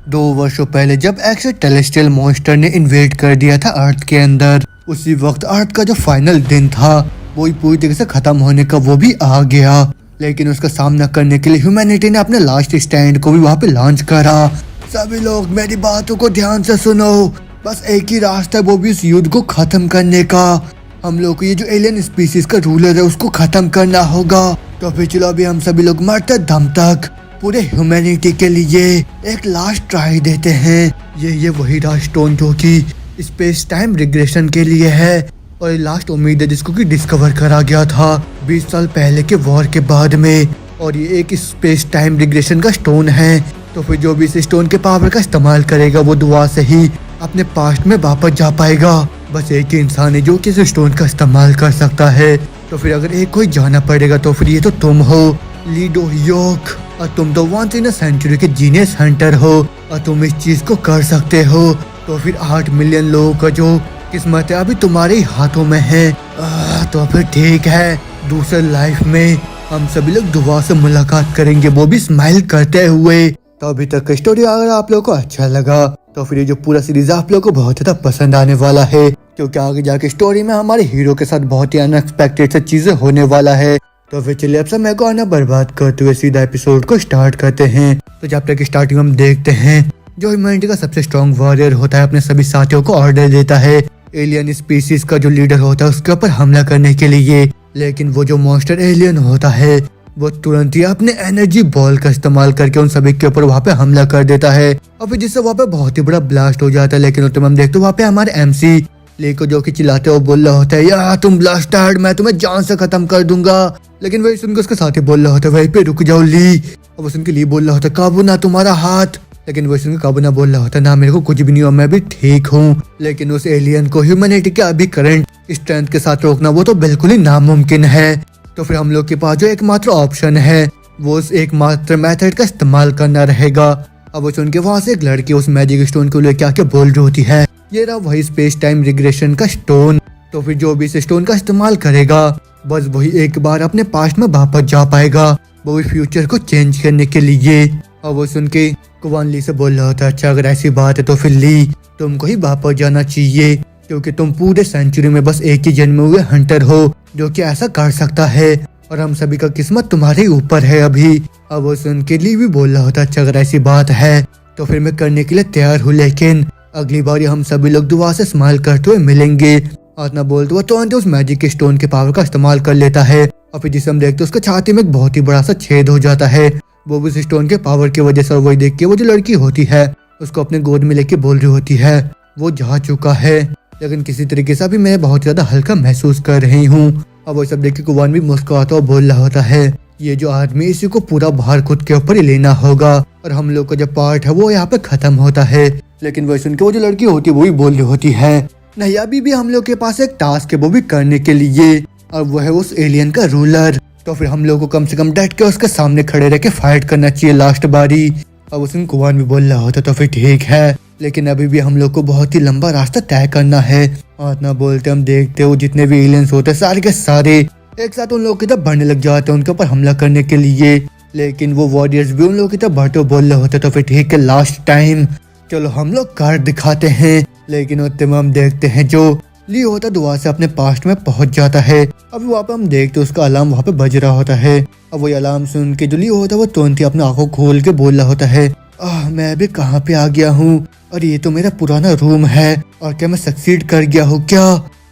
2 वर्षों पहले जब एक्स टेलेस्टियल मॉन्स्टर ने इन्वेड कर दिया था अर्थ के अंदर, उसी वक्त अर्थ का जो फाइनल दिन था वो ही पूरी तरीके से खत्म होने का वो भी आ गया। लेकिन उसका सामना करने के लिए ह्यूमैनिटी ने अपने लास्ट स्टैंड को भी वहाँ पे लॉन्च करा। सभी लोग मेरी बातों को ध्यान से सुनो, बस एक ही रास्ता है, वो भी इस युद्ध को खत्म करने का। हम लोग को ये जो एलियन स्पीसीज का रूलर है उसको खत्म करना होगा। तो फिर चलो अभी हम सभी लोग मरते दम तक पूरे ह्यूमैनिटी के लिए एक लास्ट ट्राई देते हैं। ये वही राज स्टोन जो कि स्पेस टाइम रिग्रेशन के लिए है और ये लास्ट उम्मीद है जिसको कि डिस्कवर करा गया था 20 साल पहले के वॉर के बाद में। और ये एक स्पेस टाइम रिग्रेशन का स्टोन है। तो फिर जो भी इस स्टोन के पावर का इस्तेमाल करेगा वो दुआ से ही अपने पास्ट में वापस जा पाएगा। बस एक ही इंसान है जो कि इस स्टोन का इस्तेमाल कर सकता है। तो फिर अगर एक कोई जाना पड़ेगा तो फिर ये तो तुम हो, ली डो ह्यूक। और तुम तो वंस इन अ सेंचुरी के जीनियस हंटर हो और तुम इस चीज को कर सकते हो। तो फिर 8 मिलियन लोगों का जो किस्मत है अभी तुम्हारे ही हाथों में है। तो फिर ठीक है, दूसरे लाइफ में हम सभी लोग दुआ से मुलाकात करेंगे, वो भी स्माइल करते हुए। तो अभी तक का स्टोरी अगर आप लोगों को अच्छा लगा तो फिर ये जो पूरा सीरीज आप लोगों को बहुत ज्यादा पसंद आने वाला है, क्योंकि आगे जाके स्टोरी में हमारे हीरो के साथ बहुत ही अनएक्सपेक्टेड से चीजें होने वाला है। तो फिर चलिए अब समय को आना बर्बाद करते हुए सीधा एपिसोड को स्टार्ट करते हैं। तो जब तक स्टार्टिंग हम देखते हैं जो ह्यूमैनिटी का सबसे स्ट्रॉन्ग वॉरियर होता है अपने सभी साथियों को ऑर्डर देता है एलियन स्पीसीज का जो लीडर होता है उसके ऊपर हमला करने के लिए। लेकिन वो जो मॉन्स्टर एलियन होता है वो तुरंत ही अपने एनर्जी बॉल का इस्तेमाल करके उन सभी के ऊपर वहाँ पे हमला कर देता है और फिर जिससे वहाँ पे बहुत ही बड़ा ब्लास्ट हो जाता है। लेकिन उतने हम देखते वहाँ पे हमारे MC ली को जो कि चिल्लाते हुए बोल रहा होता है, यार तुम ब्लास्टर्ड, मैं तुम्हें जान से खत्म कर दूंगा। लेकिन वही सुनकर उसके साथी बोल रहा होता है, वहीं पे रुक जाओ ली। और वो सुनकर ली बोल रहा होता है, काबू ना तुम्हारा हाथ। लेकिन वही सुनकर काबू ना बोल रहा होता है, ना मेरे को कुछ भी नहीं हुआ, मैं भी ठीक हूँ। लेकिन उस एलियन को ह्यूमैनिटी के अभी करंट स्ट्रेंथ के साथ रोकना वो तो बिल्कुल ही नामुमकिन है। तो फिर हम लोग के पास जो एकमात्र ऑप्शन है वो उस एकमात्र मेथड का इस्तेमाल करना रहेगा। अब वो सुन के वहाँ से एक लड़की उस मैजिक स्टोन को लेके आके बोल रही होती है, ये रहा वही स्पेस टाइम रिग्रेशन का स्टोन। तो फिर जो भी इस स्टोन का इस्तेमाल करेगा बस वही एक बार अपने पास्ट में वापस जा पाएगा, वो भी फ्यूचर को चेंज करने के लिए। और वो सुन के कुवान ली से बोल रहा था, अच्छा अगर ऐसी बात है तो फिर ली तुमको ही वापस जाना चाहिए, क्योंकि तुम पूरे सेंचुरी में बस एक ही जन्मे हुए हंटर हो जो कि ऐसा कर सकता है और हम सभी का किस्मत तुम्हारे ऊपर है अभी। अब वो सुन के ली भी बोल रहा होता, अच्छा अगर ऐसी बात है तो फिर मैं करने के लिए तैयार हूँ, लेकिन अगली बार हम सभी लोग दुआ से स्माइल करते हुए मिलेंगे। और ना बोलते हुए तुरंत उस मैजिक स्टोन के पावर का इस्तेमाल कर लेता है और फिर जिसे हम देखते उसके छाती में एक बहुत ही बड़ा सा छेद हो जाता है, वो भी उस स्टोन के पावर की वजह से। और वही देख के वो जो लड़की होती है उसको अपने गोद में लेके बोल रही होती है, वो जा चुका है लेकिन किसी तरीके से भी मैं बहुत ज्यादा हल्का महसूस कर रही हूँ। और वो सब देख के कुवान भी मुस्कुराता और बोल रहा होता है, ये जो आदमी इसी को पूरा भार खुद के ऊपर ही लेना होगा और हम लोग का जो पार्ट है वो यहाँ पे खत्म होता है। लेकिन वही सुन के वो जो लड़की होती है वो भी बोल रही होती है, नहीं अभी भी हम लोग के पास एक टास्क है वो भी करने के लिए, और वो है उस एलियन का रूलर। तो फिर हम लोग को कम से कम डट के उसके सामने खड़े रह के फाइट करना चाहिए लास्ट बारी। अब उसमें कुवान भी बोल रहा होता तो फिर ठीक है, लेकिन अभी भी हम लोग को बहुत ही लंबा रास्ता तय करना है। और ना बोलते हम देखते हो जितने भी एलियंस होते हैं सारे के सारे एक साथ उन लोगों की तरफ बढ़ने लग जाते हैं उनके ऊपर हमला करने के लिए। लेकिन वो वॉरियर्स भी उन लोगों की तरफ बढ़ते बोल रहे होते तो फिर ठीक है, लास्ट टाइम चलो हम लोग कर दिखाते हैं। लेकिन उतने में हम देखते हैं जो ली होता दुआ से अपने पास्ट में पहुंच जाता है। अभी वहाँ पे हम देखते उसका अलार्म वहाँ पे बज रहा होता है। अब वही अलार्म सुन के जो ली होता है वो तुरंत ही अपनी आंखों खोल के बोल रहा होता है, मैं अभी कहाँ पे आ गया हूँ और ये तो मेरा पुराना रूम है और क्या मैं सक्सीड कर गया हूँ क्या?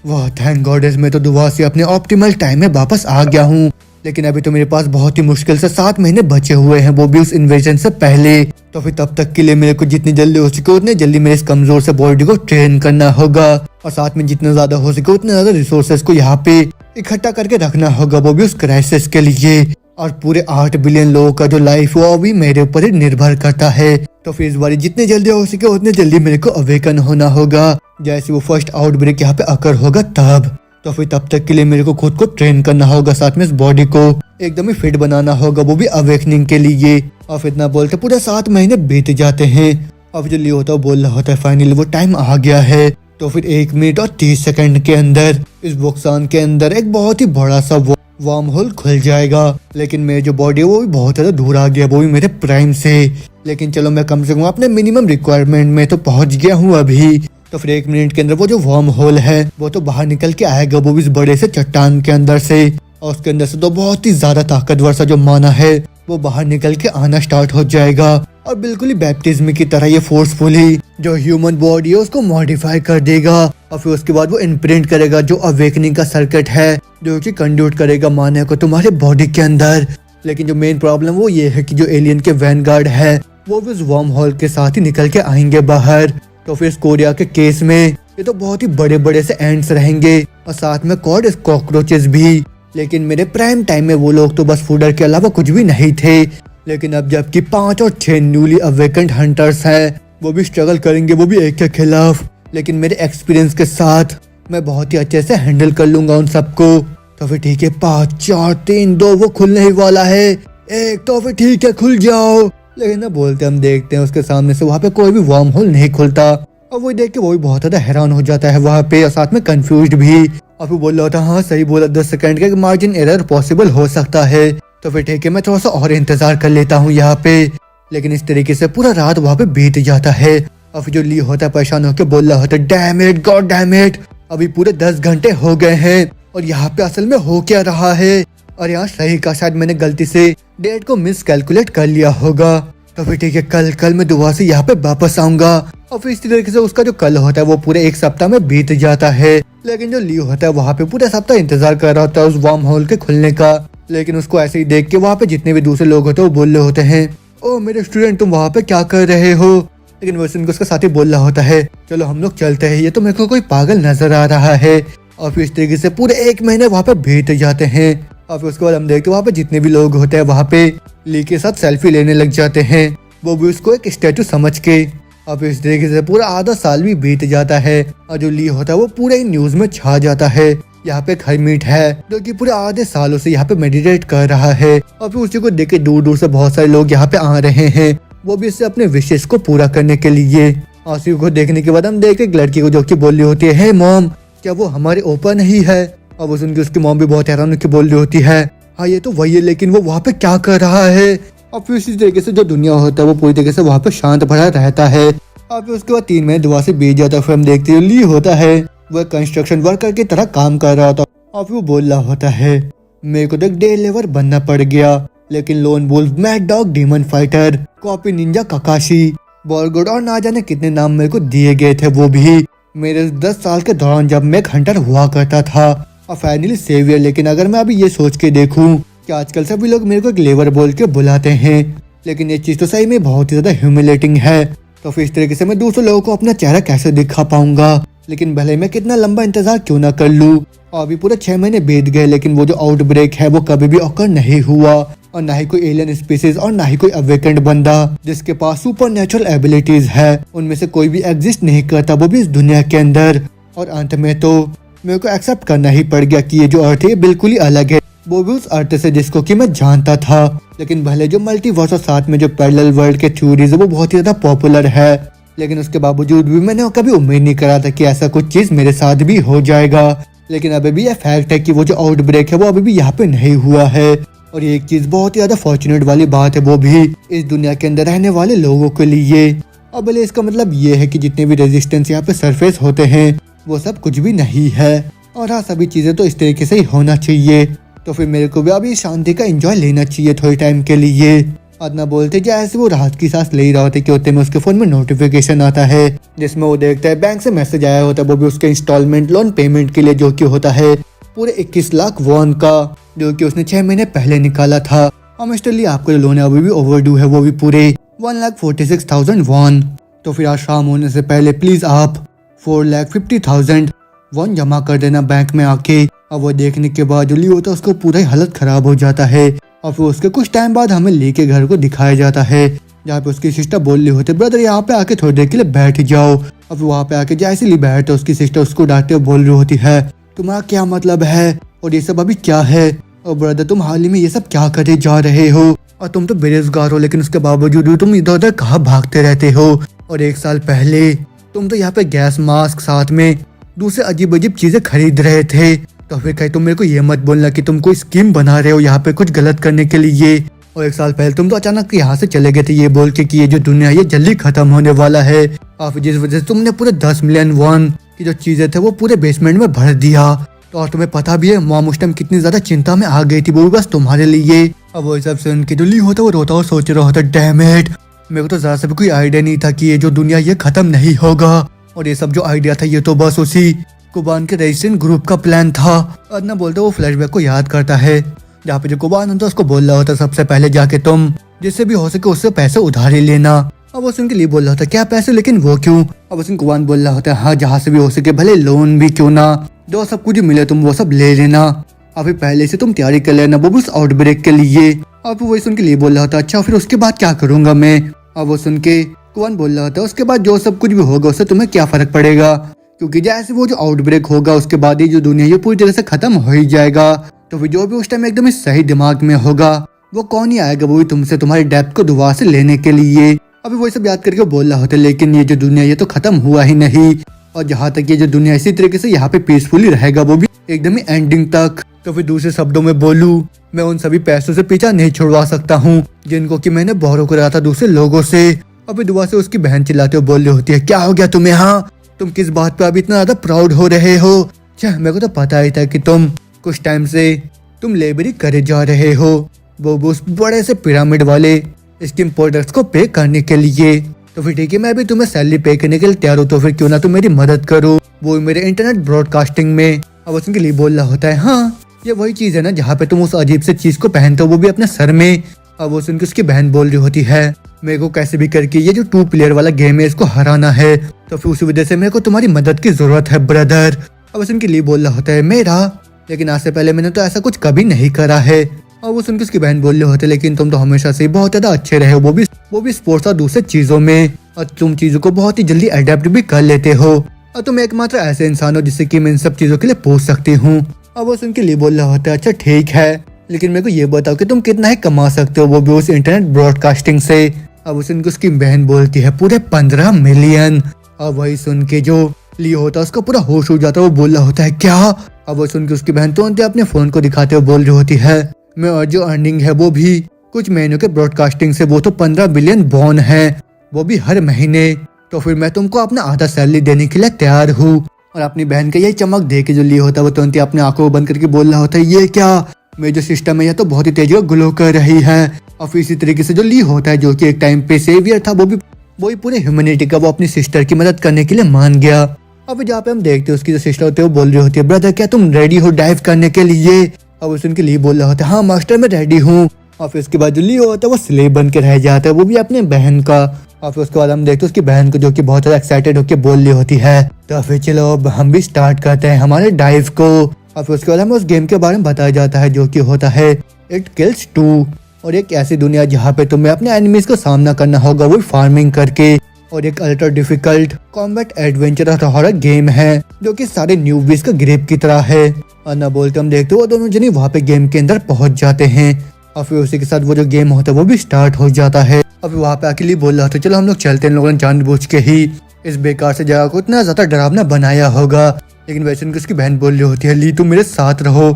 वाह थैंक गॉडेस, मैं तो दुआ से अपने ऑप्टिमल टाइम में वापस आ गया हूँ। लेकिन अभी तो मेरे पास बहुत ही मुश्किल से 7 महीने बचे हुए हैं, वो भी उस इन्वेजन से पहले। तो फिर तब तक के लिए मेरे को जितनी जल्दी हो सके उतने जल्दी मेरे इस कमजोर से बॉडी को ट्रेन करना होगा और साथ में जितना ज्यादा हो सके उतने ज्यादा रिसोर्सेज को यहाँ पे इकट्ठा करके रखना होगा, वो भी उस क्राइसिस के लिए। और पूरे 8 बिलियन लोगों का जो लाइफ वो भी मेरे ऊपर ही निर्भर करता है। तो फिर इस बार जितने जल्दी हो सके उतने जल्दी मेरे को अवेकन होना होगा, जैसे वो फर्स्ट आउटब्रेक यहाँ पे अकर होगा तब। तो फिर तब तक के लिए मेरे को खुद को ट्रेन करना होगा, साथ में इस बॉडी को एकदम ही फिट बनाना होगा, वो भी अवेकनिंग के लिए। और फिर इतना बोलते पूरे 7 महीने बीत जाते हैं। अब जो लियो होता है बोल रहा होता है फाइनली वो टाइम आ गया है। तो फिर 1 मिनट और 30 सेकंड के अंदर इस वोक्सान के अंदर एक बहुत ही बड़ा सा वार्म होल खुल जाएगा। लेकिन मेरी जो बॉडी है वो भी बहुत ज्यादा दूर आ गया, वो भी मेरे प्राइम से। लेकिन चलो मैं कम से कम अपने मिनिमम रिक्वायरमेंट में तो पहुंच गया हूँ अभी। तो फिर 1 मिनट के अंदर वो जो वर्म होल है वो तो बाहर निकल के आएगा, वो भी इस बड़े से चट्टान के अंदर से, और उसके अंदर से तो बहुत ही ज्यादा ताकतवर सा जो माना है वो बाहर निकल के आना स्टार्ट हो जाएगा, और बिल्कुल ही बैप्टिज्म की तरह ये फोर्सफुली जो ह्यूमन बॉडी है उसको मॉडिफाई कर देगा, और फिर उसके बाद वो इम्प्रिंट करेगा जो अवेकनिंग का सर्किट है जो कि कंड्यूट करेगा माने को तुम्हारे बॉडी के अंदर। लेकिन जो मेन प्रॉब्लम वो ये है कि जो एलियन के वैनगार्ड है वो भी उस वर्म होल के साथ ही निकल के आएंगे बाहर। तो फिर इस कोरिया के केस में ये तो बहुत ही बड़े बड़े से एंड्स रहेंगे, और साथ में कॉकरोचेस भी। लेकिन मेरे प्राइम टाइम में वो लोग तो बस फूडर के अलावा कुछ भी नहीं थे, लेकिन अब जबकि 5 और 6 न्यूली अवेकेंड हंटर्स हैं वो भी स्ट्रगल करेंगे, वो भी एक के खिलाफ। लेकिन मेरे एक्सपीरियंस के साथ मैं बहुत ही अच्छे से हैंडल कर लूंगा उन सबको। तो फिर ठीक है, 5 4 3 2 वो खुलने ही वाला है, 1, तो फिर ठीक है खुल जाओ। लेकिन ना बोलते हम देखते हैं उसके सामने से वहाँ पे कोई भी वर्म होल नहीं खुलता, और वो देख के वो भी बहुत ज्यादा हैरान हो जाता है वहाँ पे, और साथ में कंफ्यूज्ड भी। और फिर बोल रहा था हाँ सही बोला, 10 सेकंड का मार्जिन एरर पॉसिबल हो सकता है। तो फिर ठीक है, मैं थोड़ा सा और इंतजार कर लेता हूँ यहाँ पे। लेकिन इस तरीके से पूरा रात वहाँ पे बीत जाता है, और फिर जो ली होता है परेशान होकर बोल रहा होता है damn it god damn it, अभी पूरे 10 घंटे हो गए हैं और यहाँ पे असल में हो क्या रहा है। और यहाँ सही का शायद मैंने गलती से डेट को मिस कैलकुलेट कर लिया होगा। तो फिर ठीक है, कल मैं दोबारा से यहाँ पे वापस आऊंगा। और फिर इस तरीके से उसका जो कल होता है वो पूरे 1 सप्ताह में बीत जाता है। लेकिन जो ली होता है वहाँ पे पूरे सप्ताह इंतजार कर रहा होता है उस वर्म होल के खुलने का। लेकिन उसको ऐसे ही देख के वहाँ पे जितने भी दूसरे लोग होते हैं वो बोल रहे होते हैं ओ मेरे स्टूडेंट तुम वहाँ पे क्या कर रहे हो। लेकिन वैसे उनको उसका साथी बोल रहा होता है चलो हम लोग चलते हैं, ये तो मेरे को कोई पागल नजर आ रहा है। और फिर इस तरीके से पूरे 1 महीने वहाँ पे बीत जाते हैं। और फिर उसके बाद हम देखते वहाँ पे जितने भी लोग होते हैं वहाँ पे ली के साथ सेल्फी लेने लग जाते हैं, वो भी उसको एक स्टैचू समझ के। अब इस तरीके से पूरा आधा साल भी बीत जाता है, और जो ली होता है वो पूरे न्यूज में छा जाता है। यहाँ पे एक हरमीट है जो कि पूरे आधे सालों से यहाँ पे मेडिटेट कर रहा है, और फिर उसी को देख के दूर दूर से बहुत सारे लोग यहाँ पे आ रहे हैं, वो भी इससे अपने विशेष को पूरा करने के लिए। आसिफ को देखने के बाद हम देख एक लड़की को जो कि बोल रही होती है मॉम क्या वो हमारे ऊपर नहीं है। और वो सुन के उसकी मॉम भी बहुत हैरान होकर बोल रही होती है हाँ ये तो वही है, लेकिन वो वहाँ पे क्या कर रहा है। और फिर इसी तरीके से जो दुनिया होता है वो पूरी तरीके से वहाँ पे शांत भरा रहता है। और फिर उसके बाद 3 महीने दुआ से बीत जाता है। फिर हम देखते हैं ली होता है वो कंस्ट्रक्शन वर्कर की तरह काम कर रहा होता, और फिर वो बोल रहा होता है मेरे को तो डे लेबर बनना पड़ गया, लेकिन lone wolf, mad dog, demon fighter, copy ninja, Kakashi, बॉलगुड और ना जाने कितने नाम मेरे को दिए गए थे, वो भी मेरे 10 साल के दौरान जब मैं एक हंटर हुआ करता था, और फाइनली सेवियर। लेकिन अगर मैं अभी ये सोच के देखूं कि आजकल सभी लोग मेरे को एक लेबर बोल के बुलाते हैं, लेकिन ये चीज तो सही में बहुत ही ज्यादा ह्यूमिलेटिंग है। तो फिर इस तरीके से मैं दूसरे लोगों को अपना चेहरा कैसे दिखा पाऊंगा। लेकिन भले मैं कितना लंबा इंतजार क्यों ना कर लूं, और अभी पूरे 6 महीने बीत गए, लेकिन वो जो आउटब्रेक है वो कभी भी ऑकर नहीं हुआ, और ना ही कोई एलियन स्पीसीज और ना ही कोई अवेकेंड बंदा जिसके पास सुपर नेचुरल एबिलिटीज है उनमें से कोई भी एग्जिस्ट नहीं करता, वो भी इस दुनिया के अंदर। और अंत में तो मेरे को एक्सेप्ट करना ही पड़ गया कि ये जो अर्थ है बिल्कुल ही अलग है, वो भी उस अर्थ से जिसको कि मैं जानता था। लेकिन भले जो मल्टीवर्स और साथ में जो पैरेलल वर्ल्ड के थ्योरीज है वो बहुत ही ज्यादा पॉपुलर है, लेकिन उसके बावजूद भी मैंने कभी उम्मीद नहीं करा था कि ऐसा कुछ चीज मेरे साथ भी हो जाएगा। लेकिन अभी भी यह फैक्ट है कि वो जो आउटब्रेक है वो अभी भी यहाँ पे नहीं हुआ है। और ये एक चीज बहुत ही ज्यादा फॉर्चुनेट वाली बात है, वो भी इस दुनिया के अंदर रहने वाले लोगों के लिए। अब भले इसका मतलब ये है कि जितने भी रेजिस्टेंस यहाँ पे सरफेस होते हैं वो सब कुछ भी नहीं है, और हाँ सभी चीजें तो इस तरीके से ही होना चाहिए। तो फिर मेरे को भी अभी शांति का एंजॉय लेना चाहिए थोड़े टाइम के लिए। अदना बोलते जैसे वो राहत की सांस ले ही रहा होता है कि होते में उसके फोन में नोटिफिकेशन आता है जिसमें वो देखता है बैंक से मैसेज आया होता है, वो भी उसके इंस्टॉलमेंट लोन पेमेंट के लिए, जो कि होता है पूरे 21 लाख वॉन का, जो कि उसने 6 महीने पहले निकाला था। और मिस्टर ली आपको जो लोन है अभी भी ओवरड्यू है, वो भी पूरे 1,46,000 वॉन। तो फिर आज शाम होने से पहले प्लीज आप 4,50,000 वॉन जमा कर देना बैंक में आके। और वो देखने के बाद जो ली होता है उसको पूरा ही हालत खराब हो जाता है। और फिर उसके कुछ टाइम बाद हमें ली के घर को दिखाया जाता है जहाँ पे उसकी सिस्टर बोल रही होती है ब्रदर यहाँ पे आके थोड़ी देर के लिए बैठ जाओ। और फिर वहाँ पे आके जैसे ली बैठे उसकी सिस्टर उसको डांटते हुए बोल रही होती है तुम्हारा क्या मतलब है और ये सब अभी क्या है, और ब्रदर तुम हाल ही में ये सब क्या करे जा रहे हो, और तुम तो बेरोजगार हो लेकिन उसके बावजूद भी तुम इधर उधर कहाँ भागते रहते हो। और 1 साल पहले तुम तो यहाँ पे गैस मास्क साथ में दूसरे अजीब अजीब चीजें खरीद रहे थे। तो फिर कहीं तुम मेरे को ये मत बोलना कि तुम कोई स्कीम बना रहे हो यहाँ पे कुछ गलत करने के लिए। और 1 साल पहले तुम तो अचानक यहाँ से चले गए थे ये बोल के कि ये जो दुनिया है ये जल्दी खत्म होने वाला है, और जिस वजह से तुमने पूरे 10 मिलियन वॉन की जो चीजें थे वो पूरे बेसमेंट में भर दिया। तो और तुम्हें पता भी है मॉम उस टाइम कितनी ज्यादा चिंता में आ गई थी, वो भी बस तुम्हारे लिए। अब वो सब सुन के जो ली होता वो रोता और सोच रहा होता डैम इट, मेरे को तो जरा सा भी कोई आइडिया नहीं था कि ये जो दुनिया ये खत्म नहीं होगा, और ये सब जो आइडिया था ये तो बस उसी कुबान के रेजिडेंट ग्रुप का प्लान था। अदना बोलते वो फ्लैशबैक को याद करता है जहाँ पे जो कुबान होता है उसको बोल रहा होता सबसे पहले जाके तुम जिससे भी हो सके उससे पैसे उधारी लेना। अब वो सुन के लिए बोल रहा होता क्या पैसे, लेकिन वो क्यों? अब उसने कुबान बोल रहा होता है हाँ जहाँ से भी हो सके, भले लोन भी क्यों ना, जो सब कुछ मिले तुम वो सब ले लेना, अभी पहले से तुम तैयारी कर लेना वो भी उस आउटब्रेक के लिए। अब वही सुन के लिए बोल रहा होता अच्छा फिर उसके बाद क्या करूंगा मैं? अब वो सुन के कुबान बोल रहा होता उसके बाद जो सब कुछ भी होगा उससे तुम्हें क्या फर्क पड़ेगा, क्योंकि जैसे वो जो आउटब्रेक होगा उसके बाद ही जो दुनिया ये पूरी तरह से खत्म हो ही जाएगा। तो फिर जो भी उस टाइम एकदम सही दिमाग में होगा वो कौन ही आएगा, वो भी तुमसे तुम्हारी डेप्थ को दोबारा से लेने के लिए। अभी वही सब याद करके बोल रहा होता लेकिन ये जो दुनिया ये तो खत्म हुआ ही नहीं, और जहाँ तक ये जो दुनिया इसी तरीके से यहाँ पे पीसफुली रहेगा वो भी एकदम ही एंडिंग तक। तो फिर दूसरे शब्दों में बोलूं मैं उन सभी पैसों से पीछा नहीं छुड़वा सकता हूँ जिनको कि मैंने बोरो कराया था दूसरे लोगों से। अभी दुआ से उसकी बहन चिल्लाते हुए बोल रही होती है क्या हो गया तुम्हें, हाँ तुम किस बात पे अभी इतना ज्यादा प्राउड हो रहे हो? मेरे को तो पता ही था कि तुम कुछ टाइम से तुम लेबरी करे जा रहे हो वो उस बड़े से पिरामिड वाले स्कीम प्रोडक्ट्स को पे करने के लिए। तो फिर ठीक है मैं भी तुम्हें सैलरी पे करने के लिए तैयार हूँ, तो फिर क्यों ना तुम मेरी मदद करो वो मेरे इंटरनेट ब्रॉडकास्टिंग में। अब उसके लिए बोल रहा होता है हाँ ये वही चीज है ना जहाँ पे तुम उस अजीब से चीज को पहनते हो वो भी अपने सर में। अब वो सुन के उसकी बहन बोल रही होती है मेरे को कैसे भी करके ये जो 2 प्लेयर वाला गेम है इसको हराना है, तो फिर उसी वजह से मेरे को तुम्हारी मदद की जरूरत है ब्रदर। अब उसके लिए बोल रहा होता है मेरा, लेकिन आज से पहले मैंने तो ऐसा कुछ कभी नहीं करा है। और वो सुन के उसकी बहन बोल रहे होते लेकिन तुम तो हमेशा से बहुत ज्यादा अच्छे रहे हो, वो भी स्पोर्ट्स और दूसरे चीजों में, और तुम चीजों को बहुत ही जल्दी अडेप्ट भी कर लेते हो, और तुम एकमात्र ऐसे इंसान हो जिससे कि मैं इन सब चीजों के लिए पूछ सकती हूँ। अब वो सुन के लिए बोल रहा होता है अच्छा ठीक है लेकिन मेरे को ये बताओ कि तुम कितना ही कमा सकते हो वो भी उस इंटरनेट ब्रॉडकास्टिंग से। अब सुन के उसकी बहन बोलती है पूरे 15 मिलियन। अब वही सुन के जो ली होता है उसका पूरा होश हो जाता है, वो बोल रहा होता है क्या? अब वो सुन के उसकी बहन तुरंत अपने फोन को दिखाते हुए बोल रही होती है मैं और जो अर्निंग है वो भी कुछ महीनों के ब्रॉडकास्टिंग से वो तो 15 बिलियन बॉन है, वो भी हर महीने, तो फिर मैं तुमको अपना आधा सैलरी देने के लिए तैयार हूँ। और अपनी बहन का ये चमक देख के जो ली होता है वो तुरंत अपने आंखों को बंद करके बोल रहा होता है ये क्या, मेरी जो सिस्टम है ये तो बहुत ही तेजी ग्लो कर रही है। और फिर इसी तरीके से जो ली होता है जो कि एक टाइम पे सेवियर था वही पूरे ह्यूमैनिटी का वो अपनी सिस्टर की मदद करने के लिए मान गया। अब जहाँ पे हम देखते हैं उसकी जो सिस्टर होती है वो बोल रही होती है ब्रदर क्या तुम रेडी हो डाइव करने के लिए? अब उसके लिए बोल रहा होता है हाँ मास्टर मैं रेडी हूँ। और फिर उसके बाद जो ली होता है वो स्लेव बन के रह जाता है, वो भी अपने बहन का। और फिर उसके बाद हम देखते हैं उसकी बहन को जो कि बहुत ज्यादा एक्साइटेड होकर बोल रही होती है तो फिर चलो अब हम भी स्टार्ट करते हैं हमारे डाइव को। और फिर उसके बाद हमें उस गेम के बारे में बताया जाता है जो कि होता है इट किल्स 2, और एक ऐसी दुनिया जहाँ पे तुम्हें अपने एनिमीज को सामना करना होगा वो फार्मिंग करके, और एक अल्ट्रा डिफिकल्ट कॉम्बैट एडवेंचर और हॉरर गेम है जो कि सारे न्यूबीज का ग्रेप की तरह है। और ना बोलते हम देखते वो दोनों जने वहाँ पे गेम के अंदर पहुंच जाते हैं, और फिर उसी के साथ वो जो गेम होता है वो भी स्टार्ट हो जाता है। अब वहाँ पे अकेली बोल रहा था चलो हम लोग चलते हैं, लोगों ने जानबूझ के ही इस बेकार से जगह को इतना ज्यादा डरावना बनाया होगा। लेकिन वैसे उसकी बहन बोल रही होती है ली तुम मेरे साथ रहो।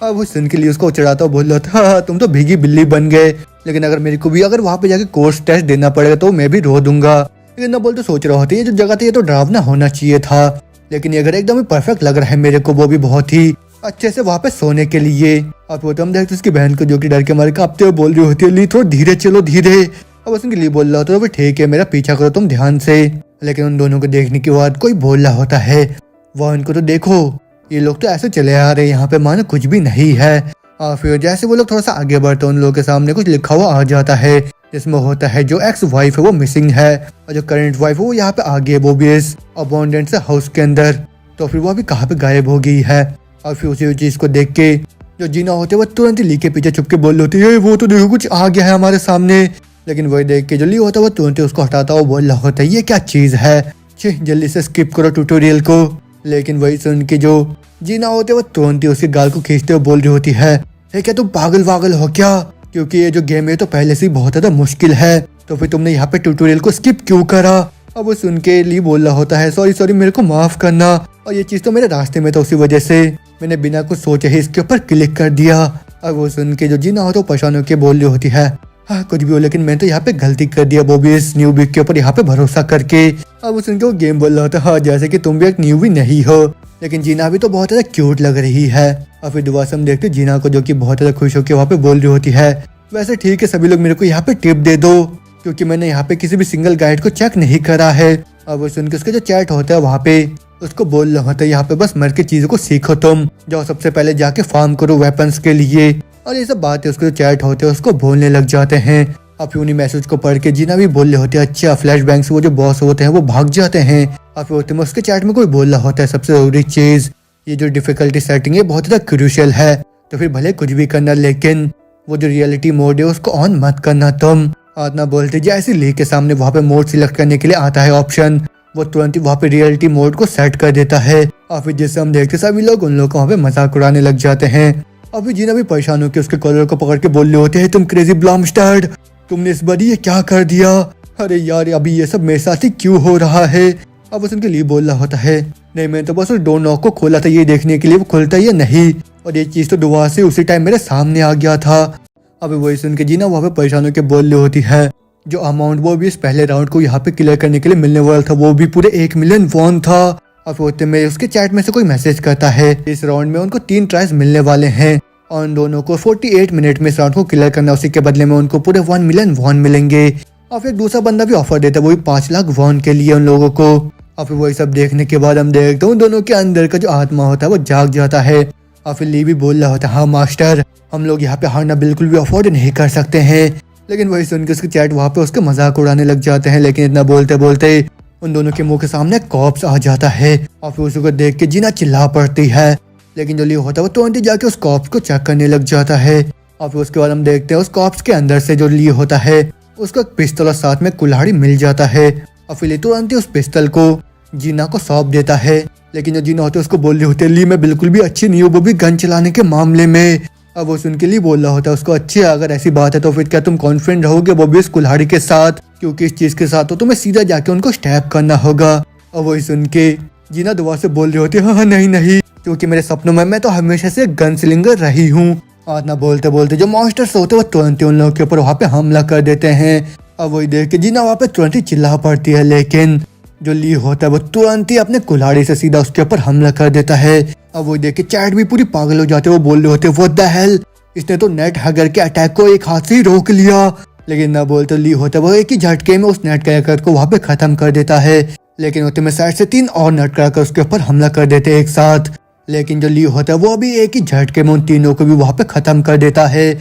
अब वो सुन के लिए उसको चढ़ाता बोल रहा था हाँ, तुम तो भीगी बिल्ली बन गए, लेकिन अगर मेरे को भी अगर वहाँ पे जाके कोर्स टेस्ट देना पड़ेगा तो मैं भी रो दूंगा। लेकिन ना बोल तो सोच रहा होता है ये जो जगह थी ये तो डरावना होना चाहिए था, लेकिन ये घर एकदम ही परफेक्ट लग रहा है मेरे को, वो भी बहुत ही अच्छे से वहाँ पे सोने के लिए। और वो तो हम देखते उसकी बहन को जो कि डर के मारे कांपते हुए बोल रही होती है ली थोड़ा धीरे चलो धीरे। अब उसके लिए बोल रहा होता है ठीक है मेरा पीछा करो तुम ध्यान से। लेकिन उन दोनों को देखने के बाद कोई बोल रहा होता है वह इनको तो देखो ये लोग तो ऐसे चले आ रहे हैं, यहाँ पे मानो कुछ भी नहीं है। और फिर जैसे वो लोग थोड़ा सा आगे बढ़ते उन लोगों के सामने कुछ लिखा हुआ आ जाता है जिसमें होता है जो एक्स वाइफ है वो मिसिंग है, और जो करंट वाइफ है वो यहाँ पे आ गई है वो भी इस अबॉन्डेंट से हाउस के अंदर, तो फिर वो अभी कहाँ पे गायब हो गई है। और फिर उसी चीज को देख के जो जीना होते वो तुरंत ही ली के पीछे छुप के बोल होती है वो तो देखो कुछ आ गया है हमारे सामने। लेकिन वही देख के जो ली होता है वो तुरंत ही उसको हटाता हुआ बोल रहा होता है ये क्या चीज है, जल्दी से स्किप करो ट्यूटोरियल को। लेकिन वही सुन के जो जीना होते वो तुरंत ही उसके गाल को खींचते हुए बोल रही होती है क्या तुम पागल वागल हो क्या, क्योंकि ये जो गेम है तो पहले से ही बहुत ज्यादा मुश्किल है, तो फिर तुमने यहाँ पे ट्यूटोरियल को स्किप क्यों करा। अब वो सुन के ली बोल रहा होता है सॉरी मेरे को माफ करना, और ये चीज तो मेरे रास्ते में था उसी वजह से मैंने बिना कुछ सोचे ही इसके ऊपर क्लिक कर दिया। अब वो सुन के जो जीना होता है वो परेशान होकर बोल रही होती है हाँ कुछ भी हो, लेकिन मैंने तो यहाँ पे गलती कर दिया, वो भी इस न्यूबी के ऊपर यहाँ पे भरोसा करके। अब उस उनके वो गेम बोल रहा था, हाँ जैसे कि तुम भी एक न्यूबी नहीं हो, लेकिन जीना भी तो बहुत ज़्यादा क्यूट लग रही है। और फिर दोबारा से हम देखते जीना को, जो कि बहुत ज़्यादा खुश होकर वहाँ पे बोल रही होती है, वैसे ठीक है सभी लोग मेरे को यहाँ पे टिप दे दो, क्योंकि मैंने यहाँ पे किसी भी सिंगल गाइड को चेक नहीं करा है। और वो सुन के उसका जो चैट होता है वहाँ पे उसको बोल रहा होता है, यहाँ पे बस मर के चीजों को सीखो, तुम जाओ सबसे पहले जाके फार्म करो वेपन्स के लिए। और ये सब बातें उसके जो चैट होते हैं उसको बोलने लग जाते हैं। और फिर उन्हीं मैसेज को पढ़ के जीना भी बोल रहे होते हैं, अच्छा फ्लैश बैंक से वो जो बॉस होते हैं वो भाग जाते हैं। और फिर होते में उसके चैट में कोई बोल रहा होता है, सबसे जरूरी चीज ये जो डिफिकल्टी सेटिंग है बहुत ज्यादा क्रूशियल है, तो फिर भले कुछ भी करना, लेकिन वो जो रियलिटी मोड है उसको ऑन मत करना तुम। और ना बोलते जैसे ली के सामने वहाँ पे मोड सिलेक्ट करने के लिए आता है ऑप्शन, वो तुरंत ही वहाँ पे रियलिटी मोड को सेट कर देता है। और फिर जैसे हम देखते सभी लोग उन लोग को वहाँ पे मजाक उड़ाने लग जाते हैं। और फिर जीना भी परेशान होकर उसके कॉलर को पकड़ के बोल रहे होते हैं, तुम क्रेजी ब्लामस्टार्ड, तुमने इस बार ये क्या कर दिया? अरे यार अभी ये सब मेरे साथ ही क्यों हो रहा है? अब उस उनके लिए बोल रहा होता है, नहीं मैंने तो बस उस डोर नॉक को खोला था ये देखने के लिए वो खुलता ही नहीं, और ये चीज तो दोबारा से उसी टाइम मेरे सामने आ गया था। अभी वही सुन के जीना वहाँ पे परेशान होकर बोल रही होती है, जो अमाउंट वो भी इस पहले राउंड को यहाँ पे क्लियर करने के लिए मिलने वाला था वो भी पूरे 1 मिलियन वॉन था। अब होते में उसके चैट में से कोई मैसेज करता है, इस राउंड में उनको 3 ट्राइज मिलने वाले हैं और उन दोनों को 48 मिनट में इस राउंड को क्लियर करना, उसी के बदले में उनको पूरे 1 मिलियन वॉन मिलेंगे। और फिर दूसरा बंदा भी ऑफर देता है, वो भी 5 लाख वॉन के लिए उन लोगों को। और फिर वही सब देखने के बाद हम देखते हैं दोनों के अंदर का जो आत्मा होता है वो जाग जाता है। और फिर ली भी बोल रहा होता है, हाँ मास्टर हम लोग यहाँ पे हारना बिल्कुल भी अफोर्ड नहीं कर सकते हैं। लेकिन वही सुन के उसके चैट वहाँ पे उसके मजाक उड़ाने लग जाते हैं। लेकिन इतना बोलते बोलते उन दोनों के मुंह के सामने कॉप्स आ जाता है और फिर उसी को देख के जीना चिल्ला पड़ती है। लेकिन जो लियो होता है वो तुरंत ही जाके उस कॉप्स को चेक करने लग जाता है। और फिर उसके बाद हम देखते हैं उस कॉप्स के अंदर से जो लियो होता है उसको एक पिस्तौल और साथ में कुल्हाड़ी मिल जाता है। और फिर तुरंत ही उस पिस्तौल को जीना को सौंप देता है। लेकिन जो जीना होता है उसको बोल रही होती है, ली मैं बिल्कुल भी अच्छी नहीं हूँ, वो भी गन चलाने के मामले में। अब वो सुन के लिए बोल रहा होता है उसको, अच्छी अगर ऐसी बात है तो फिर क्या तुम कॉन्फिडेंट रहोगे वो भी इस कुल्हाड़ी के साथ, क्योंकि इस चीज के साथ तो तुम्हें सीधा जाके उनको स्टैप करना होगा। और वही सुन के जीना दोबारा से बोल रही होती है, हाँ नहीं नहीं, क्योंकि मेरे सपनों में मैं तो हमेशा से गन स्लिंगर रही हूँ। और ना बोलते बोलते जो मॉन्स्टर्स होते हैं वो तुरंत ही उन लोगों के ऊपर वहाँ पे हमला कर देते हैं। अब वही देख के जीना वहाँ पे तुरंत ही चिल्ला पड़ती है, लेकिन जो ली होता है वो तुरंत ही अपने कुल्हाड़ी से सीधा उसके ऊपर हमला कर देता है। अब वो देख के चैट भी पूरी पागल हो जाते हैं, वो बोल रहे होते व्हाट द हेल, इसने तो नेट हैकर के अटैक को एक हाथ से ही रोक लिया। लेकिन ना बोलते ली होता है वो एक ही झटके में उस नेट हैकर को वहाँ पे खत्म कर देता है। लेकिन होते में साइड से 3 और नेट हैकर उसके ऊपर हमला कर देते एक साथ। लेकिन जो ली होता है वो भी एक ही झटके में उन तीनों को भी वहाँ पे खत्म कर देता है।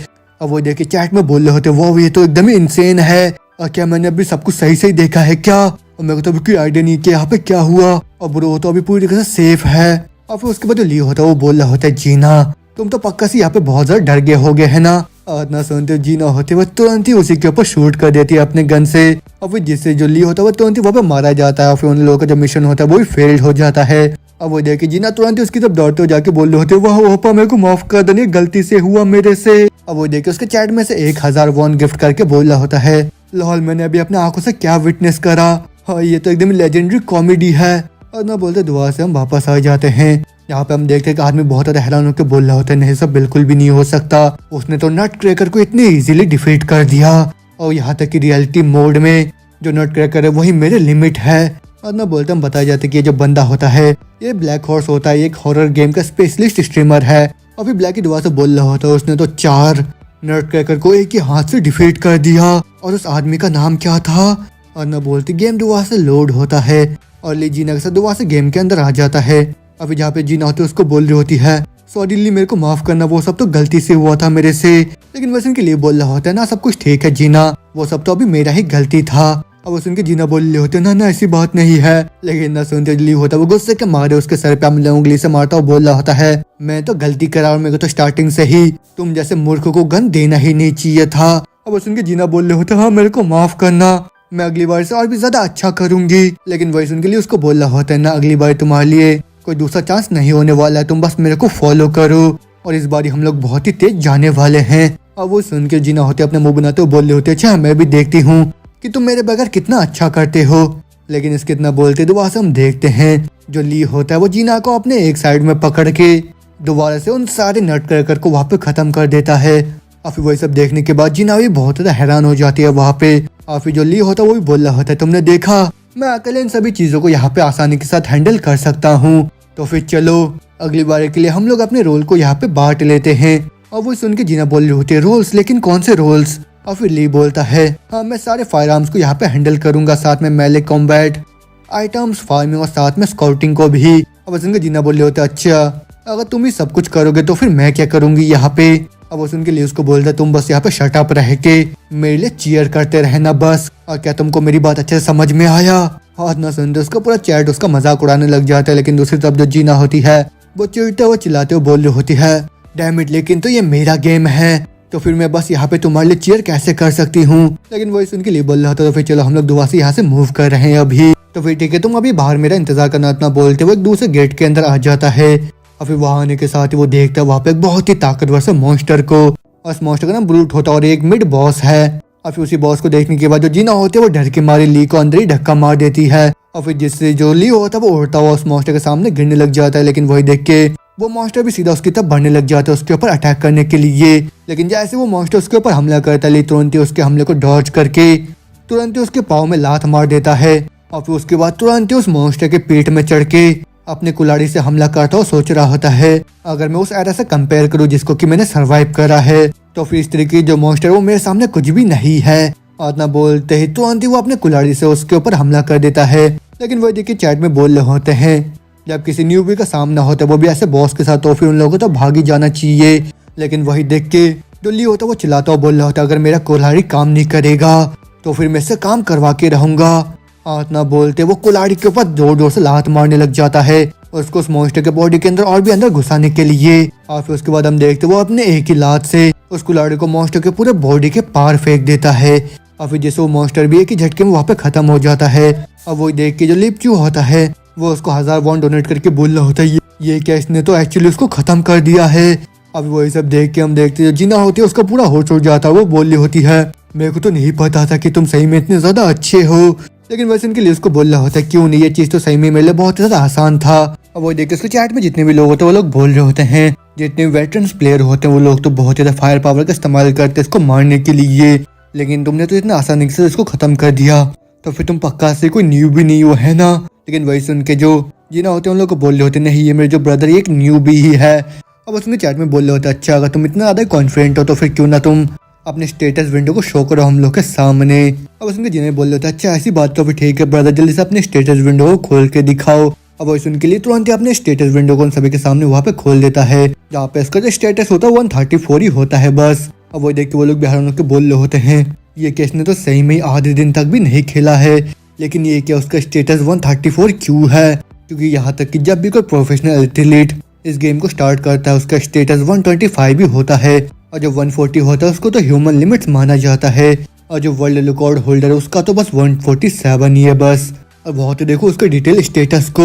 अब वो देखिए चैट में बोल रहे होते वो ये तो एकदम ही इंसेन है, और क्या मैंने अभी सब कुछ सही से ही देखा है क्या? और मेरे को तो अभी कोई आइडिया नहीं कि यहाँ पे क्या हुआ, और ब्रो तो अभी पूरी तरह से सेफ है। और फिर उसके बाद जो ली होता है वो बोल रहा होता है, जीना तुम तो पक्का से यहाँ पे बहुत ज्यादा डर गए हो गए है ना? और ना सुनते जीना होते वो तुरंत ही उसी के ऊपर शूट कर देती है अपने गन से। और फिर जिससे जो ली होता है वो तुरंत ही वहाँ पे मारा जाता है। और फिर उन लोगों का जो मिशन होता है वो भी फेल्ड हो जाता है। अब वो देखिए जीना तुरंत ही उसकी तरफ दौड़ते हो जाके बोल रहे होते वाह ओपा मेरे को माफ कर देनी, गलती से हुआ मेरे से। अब वो देखिए उसके चैट में से 1000 वॉन गिफ्ट करके बोल रहा होता है, लॉल मैंने अभी अपने आंखों से क्या विटनेस करा, हाँ ये तो एकदम लेजेंडरी कॉमेडी है। और ना बोलते दुआ से हम वापस आ जाते हैं। यहाँ पे हम देखते हैं कि आदमी बहुत ज्यादा हैरान होकर बोल रहा होता है, नहीं सब बिल्कुल भी नहीं हो सकता, उसने तो नट क्रैकर को इतनी इजीली डिफीट कर दिया, और यहाँ तक कि रियलिटी मोड में जो नट क्रैकर है वही मेरे लिमिट है। और ना बोलते हम बताया जाता है कि ये जो बंदा होता है ये ब्लैक हॉर्स होता है, एक हॉरर गेम का स्पेशलिस्ट स्ट्रीमर है। और फिर ब्लैक की दुआ से बोल रहा होता है उसने तो 4 नट क्रैकर को एक ही हाथ से डिफीट कर दिया, और उस आदमी का नाम क्या था? और ना बोलते गेम दुआ से लोड होता है और ली जीना के साथ दुआ से गेम के अंदर आ जाता है। अभी जहाँ पे जीना होती है उसको बोल रही होती है, सॉरी ली मेरे को माफ करना, वो सब तो गलती से हुआ था मेरे से। लेकिन वैसे उनके लिए बोल रहा होता है ना सब कुछ ठीक है जीना, वो सब तो अभी मेरा ही गलती था। अब वो सुन के जीना बोल रहे होते ना ना ऐसी बात नहीं है। लेकिन ना सुनते ली होता वो गुस्से के मारे उसके सर पे उंगली से मारता और बोल रहा होता है, मैं तो गलती करा और मेरे को तो स्टार्टिंग से ही तुम जैसे मूर्ख को गन देना ही नहीं चाहिए था। अब वो सुन के जीना बोल रहे होते हाँ मेरे को माफ करना, मैं अगली बार से और भी ज्यादा अच्छा करूंगी। लेकिन वही सुन के लिए उसको बोल रहा होता है ना अगली बार तुम्हारे लिए कोई दूसरा चांस नहीं होने वाला है, तुम बस मेरे को फॉलो करो, और इस बार हम लोग बहुत ही तेज जाने वाले हैं। अब वो सुन के जीना होते अपने मुंह बनाते बोल रहे होते अच्छा मैं भी देखती हूँ कि तुम मेरे बगैर कितना अच्छा करते हो। लेकिन इसके इतना बोलते दोबारा से हम देखते हैं जो ली होता है वो जीना को अपने एक साइड में पकड़ के दोबारा से उन सारे नट क्रैकर को वहाँ पे खत्म कर देता है। और फिर वही सब देखने के बाद जीना भी बहुत ज्यादा हैरान हो जाती है वहाँ पे। और फिर जो ली होता है वो भी बोल रहा होता है तुमने देखा मैं अकेले इन सभी चीजों को यहाँ पे आसानी के साथ हैंडल कर सकता हूँ, तो फिर चलो अगली बार के लिए हम लोग अपने रोल को यहाँ पे बांट लेते हैं। और वो सुन के जीना बोल रही होती है रोल्स, लेकिन कौन से रोल्स? और फिर ली बोलता है हाँ मैं सारे फायर आर्म्स को यहाँ पे हैंडल करूंगा, साथ में मेले कॉम्बैट आइटम्स, फार्मिंग और साथ में स्काउटिंग को भी। अब सुन के जीना बोल रही होता है अच्छा अगर तुम ही सब कुछ करोगे तो फिर मैं क्या करूंगी यहाँ पे। अब वो सुन के लिए उसको बोलता है तुम बस यहाँ पे शट अप रह के मेरे लिए चीयर करते रहना बस। और क्या तुमको मेरी बात अच्छे से समझ में आया? और ना सुनते उसका पूरा चैट उसका मजाक उड़ाने लग जाता है। लेकिन दूसरी तरफ जो जीना होती है वो चिढ़ते हुए चिल्लाते हुए बोल रही होती है डैम इट, लेकिन तो ये मेरा गेम है तो फिर मैं बस यहाँ पे तुम्हारे लिए चीयर कैसे कर सकती हूँ। लेकिन वही सुन के लिए बोल रहा था तो फिर चलो हम लोग दोबारा से यहाँ से मूव कर रहे हैं अभी, तो फिर ठीक है तुम अभी बाहर मेरा इंतजार करना, इतना बोलते हुए एक दूसरे गेट के अंदर आ जाता है। और फिर वहाँ आने के साथ ही वो देखता है वहाँ पे एक बहुत ही ताकतवर से मॉन्स्टर को, और इस मॉन्स्टर का नाम ब्रूट होता है और एक मिड बॉस है। और फिर उसी बॉस को देखने के बाद जो जीना होती है वो डर के मारे ली को अंदर ही धक्का मार देती है। और फिर जिससे जो ली होता है वो उड़ता हुआ उस मॉन्स्टर के सामने गिरने लग जाता है। लेकिन वही देख के वो मॉन्स्टर भी सीधा उसकी तरफ बढ़ने लग जाता है उसके ऊपर अटैक करने के लिए। लेकिन जैसे वो मॉन्स्टर उसके ऊपर हमला करता है ली तुरंत ही उसके हमले को डॉज करके तुरंत ही उसके पाँव में लात मार देता है। और फिर उसके बाद तुरंत ही उस मॉन्स्टर के पेट में चढ़ के अपने कुल्हाड़ी से हमला करता हुआ सोच रहा होता है अगर मैं उस एरा से कंपेयर करूं जिसको कि मैंने सरवाइव करा है तो फिर इस तरीके जो मॉन्स्टर वो मेरे सामने कुछ भी नहीं है। और ना बोलते ही तुरंत ही वो अपने कुल्हाड़ी से उसके ऊपर हमला कर देता है। लेकिन वो देखिए चैट में बोल रहे होते हैं जब किसी न्यूबी का सामना होता है वो भी ऐसे बॉस के साथ तो फिर उन लोगों को तो भाग ही जाना चाहिए। लेकिन वही देख के जो ली होता है वो चिल्लाता हुआ बोल रहा होता है अगर मेरा कुल्हाड़ी काम नहीं करेगा तो फिर मैं इससे काम करवा के रहूंगा। और ना बोलते वो कुल्हाड़ी के ऊपर जोर जोर से लात मारने लग जाता है उसको उस मॉन्स्टर के बॉडी के अंदर और भी अंदर घुसाने के लिए। और फिर उसके बाद हम देखते वो अपने एक ही लात से उस कुल्हाड़ी को मॉन्स्टर के पूरे बॉडी के पार फेंक देता है। और फिर जैसे वो मॉन्स्टर भी एक ही झटके में वहाँ पे खत्म हो जाता है। और वो देख के जो लिपचू होता है वो उसको 1000 वॉन्ड डोनेट करके बोल रहा होता है ये क्या इसने तो एक्चुअली उसको खत्म कर दिया है। अब वही सब देख के हम देखते जो जीना होती है उसका पूरा होश उड़ जाता है। वो बोल रही होती है मेरे को तो नहीं पता था कि तुम सही में इतने ज्यादा अच्छे हो। लेकिन वैसे उनके लिए उसको बोल रहा होता है क्यों नहीं, ये चीज तो सही में मेरे लिए बहुत ज्यादा आसान था। अब वो देखते उसके चैट में जितने भी लोग होते हैं वो लोग बोल रहे होते हैं जितने वेटरन्स प्लेयर होते हैं वो लोग तो बहुत ज्यादा फायर पावर का इस्तेमाल करते हैं इसको मारने के लिए, लेकिन तुमने तो इतना आसानी से इसको खत्म कर दिया तो फिर तुम पक्का से कोई न्यू भी नहीं हो है ना। लेकिन वही सुन के जो जीना होते हैं उन लोग को बोल रहे होते नहीं ये मेरे जो ब्रदर एक न्यू भी ही है। अब उसमें चैट में बोल रहे होते अच्छा अगर तुम इतना ज्यादा कॉन्फिडेंट हो तो फिर क्यों ना तुम अपने स्टेटस विंडो को शो करो हम लोग के सामने। अब उसमें जीना बोल रहे होते अच्छा ऐसी बात तो फिर ठीक है ब्रदर जल्दी से अपने स्टेटस विंडो को खोल के दिखाओ। अब वो सुन के लिए तुरंत ही अपने स्टेटस विंडो को उन सभी के सामने वहाँ पे खोल देता है जहाँ पे इसका जो स्टेटस होता है 134 ही होता है बस। अब वो देख के वो लोग बिहार उनके बोल रहे होते हैं ये केस ने तो सही में आधे दिन तक भी नहीं खेला है, लेकिन ये क्या उसका स्टेटस 134 क्यों है? क्योंकि यहाँ तक कि जब भी कोई प्रोफेशनल एथलीट इस गेम को स्टार्ट करता है उसका स्टेटस 125 भी होता है और जो 140 होता है उसको तो ह्यूमन लिमिट्स माना जाता है और जो वर्ल्ड रिकॉर्ड होल्डर है उसका तो बस 147 ही है बस। अब बहुत देखो उसके डिटेल स्टेटस को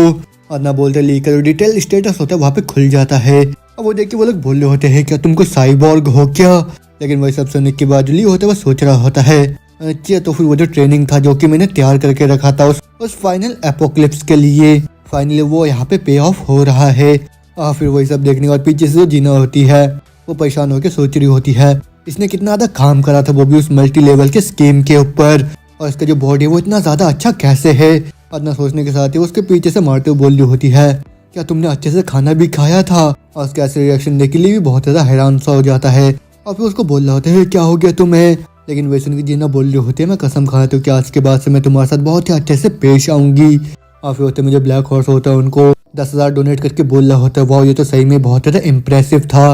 और ना बोलते लेकर डिटेल स्टेटस होता है वहाँ पे खुल जाता है। अब वो देख के वो लोग बोल रहे होते हैं क्या तुम कोई साइबॉर्ग हो क्या? लेकिन वही सब सुनने के बाद ली होता है वो सोच रहा होता है अच्छा तो फिर वो जो ट्रेनिंग था जो कि मैंने तैयार करके रखा था उस फाइनल एपोक्लिप्स के लिए फाइनली वो यहाँ पे पे ऑफ हो रहा है। और फिर वही सब देखने के बाद पीछे से जो जीना होती है वो परेशान होकर सोच रही होती है इसने कितना ज्यादा काम करा था वो भी उस मल्टी लेवल के स्कीम के ऊपर और इसका जो बॉडी है वो इतना ज्यादा अच्छा कैसे है। और ना सोचने के साथ ही उसके पीछे से मारते हुए बोल रही होती है क्या तुमने अच्छे से खाना भी खाया था? और उसके ऐसे रिएक्शन देख के लिए भी बहुत ज्यादा हैरान सा हो जाता है और फिर उसको बोल रहा होता है क्या हो गया तुम्हें? लेकिन वैसे उनकी जीना बोल रही होती है मैं कसम खाता हूँ कि आज के बाद से मैं तुम्हारे साथ बहुत ही अच्छे से पेश आऊंगी। और फिर होते मुझे ब्लैक हॉर्स होता है उनको 10,000 डोनेट करके बोल रहा होता है वाह ये तो सही में बहुत ज्यादा इम्प्रेसिव था।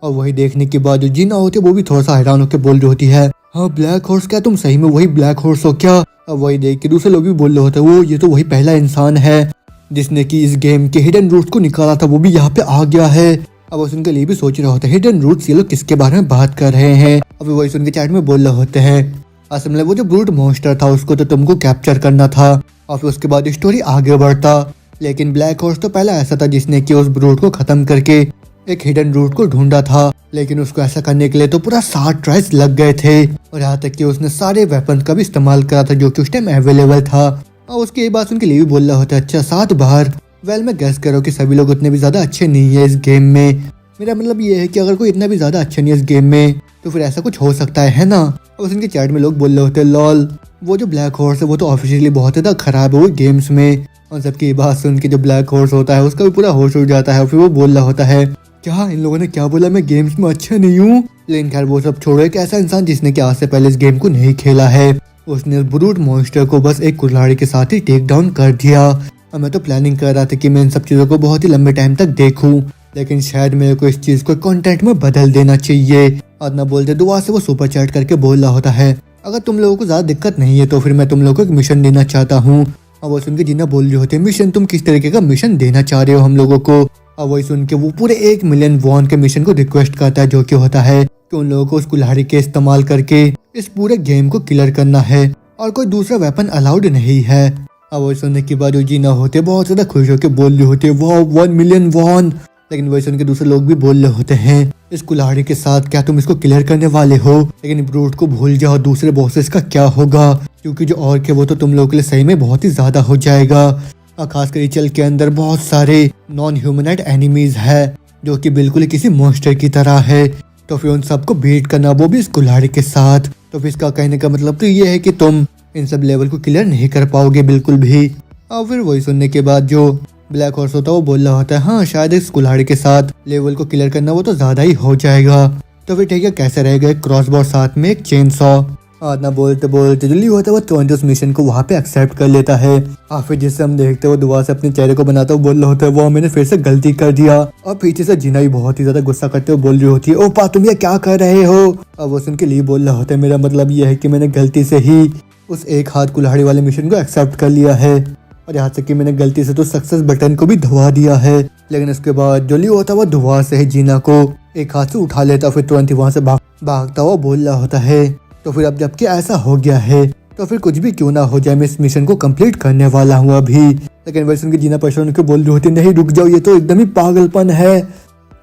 और वही देखने के बाद जो जीना होती है वो भी थोड़ा सा हैरान होकर बोल रही होती है हाँ ब्लैक हॉर्स क्या तुम सही में वही ब्लैक हॉर्स हो क्या? अब वही देख के दूसरे लोग भी बोल रहे होते हैं वो ये तो वही पहला इंसान है जिसने कि इस गेम के हिडन रूट्स को निकाला था वो भी यहाँ पे आ गया है। अब वो सुनकर लिए भी सोच रहा होता है हिडन रूट्स ये लोग किसके बारे में बात कर रहे हैं। अब वही सुन के चैट में बोल रहे होते हैं असल में वो जो ब्रूट मॉन्स्टर था उसको तो तुमको कैप्चर करना था और फिर उसके बाद स्टोरी आगे बढ़ता। लेकिन ब्लैक हॉर्स तो पहला ऐसा था जिसने कि उस ब्रूट को खत्म करके एक हिडन रूट को ढूंढा था, लेकिन उसको ऐसा करने के लिए तो पूरा 60 ट्राइज लग गए थे और यहाँ तक कि उसने सारे वेपन का भी इस्तेमाल करा था जो कि उस टाइम अवेलेबल था। और उसकी ये बात सुन के लिए भी बोल रहा होता है अच्छा 7 बार। वेल मैं गैस करो कि सभी लोग उतने भी ज्यादा अच्छे नहीं है इस गेम में। मेरा मतलब ये है कि अगर कोई इतना भी ज्यादा अच्छा नहीं है इस गेम में तो फिर ऐसा कुछ हो सकता है ना। और उनके चैट में लोग बोल रहे होते हैं लॉल वो जो ब्लैक हॉर्स है वो तो ऑफिशियली बहुत ज़्यादा खराब है वो गेम्स में। और सबकी बात सुन के जो ब्लैक हॉर्स होता है उसका भी पूरा होश उड़ जाता है। फिर वो बोल रहा होता है क्या इन लोगों ने क्या बोला, मैं गेम्स में अच्छा नहीं हूँ। लेकिन खैर वो सब छोड़ो, एक ऐसा इंसान जिसने कि आज से पहले इस गेम को नहीं खेला है उसने ब्रूट मॉन्स्टर को बस एक कुल्हाड़ी के साथ ही टेक डाउन कर दिया। और मैं तो प्लानिंग कर रहा था कि मैं इन सब चीज़ों को बहुत ही लंबे टाइम तक देखूं, लेकिन शायद मेरे को इस चीज़ को कंटेंट में बदल देना चाहिए। और ना बोलते दुआ से वो सुपर चैट करके बोल रहा होता है अगर तुम लोगों को ज़्यादा दिक्कत नहीं है तो फिर मैं तुम लोगों को एक मिशन देना चाहता हूँ। और वो सुन के जीना बोल रही होती है मिशन, तुम किस तरीके का मिशन देना चाह रहे हो हम लोगों को। और वही सुन के वो पूरे 1 मिलियन वॉन के मिशन को रिक्वेस्ट करता है, जो कि होता है कि उन लोगों को उस कुल्हाड़ी के इस्तेमाल करके इस पूरे गेम को क्लियर करना है और कोई दूसरा वेपन अलाउड नहीं है। और वही सुनने के बाद जो जीना होते बहुत ज्यादा खुश होकर बोल रहे होते वाह 1 मिलियन वॉन। लेकिन वही सुन के दूसरे लोग भी बोल रहे होते हैं इस कुल्हाड़ी के साथ क्या तुम इसको क्लियर करने वाले हो। लेकिन ब्रूट को भूल जाओ, दूसरे बॉसेस का क्या होगा, क्योंकि जो और के वो तो तुम लोगों के लिए सही में बहुत ही ज्यादा हो जाएगा। और खासकर इचल के अंदर बहुत सारे नॉन ह्यूमनाइट एनिमीज है जो कि बिल्कुल ही किसी मॉन्स्टर की तरह है। तो फिर उन सबको बीट करना वो भी इस कुल्हाड़ी के साथ। तो फिर इसका कहने का मतलब तो ये है कि तुम इन सब लेवल को क्लियर नहीं कर पाओगे बिल्कुल भी। और फिर वही सुनने के बाद जो ब्लैक हॉर्स होता है वो बोल रहा होता है हाँ शायद इस कुल्हाड़ी के साथ लेवल को क्लियर करना वो तो ज्यादा ही हो जाएगा। तो फिर ठीक है कैसे रहेगा एक क्रॉसबॉर साथ में एक चेन सॉ। और ना बोलते बोलते जल्दी होता है वो तुरंत उस मिशन को वहाँ पे एक्सेप्ट कर लेता है। और फिर जिससे हम देखते वो दुआ से अपने चेहरे को बनाता हुआ बोल रहा होता है वो मैंने फिर से गलती कर दिया। और पीछे से जीना भी बहुत ही ज्यादा गुस्सा करते हुए बोल रही होती है ओपा तुम ये क्या कर रहे हो। और वो सुन के लिए बोल रहा होता है मेरा मतलब ये है कि मैंने गलती से ही उस एक हाथ कुल्हाड़ी वाले मिशन को एक्सेप्ट कर लिया है और यहाँ तक कि मैंने गलती से तो सक्सेस बटन को भी दबा दिया है। लेकिन उसके बाद जो लियो होता है वो दुआ से ही जीना को एक हाथ से उठा लेता फिर तुरंत ही वहाँ से भागता हुआ बोल रहा होता है तो फिर अब जबकि ऐसा हो गया है तो फिर कुछ भी क्यों ना हो जाए मैं इस मिशन को कंप्लीट करने वाला हूँ अभी। लेकिन वैसे उनकी जीना परेशान को बोल रही होती नहीं रुक जाओ ये तो एकदम ही पागलपन है।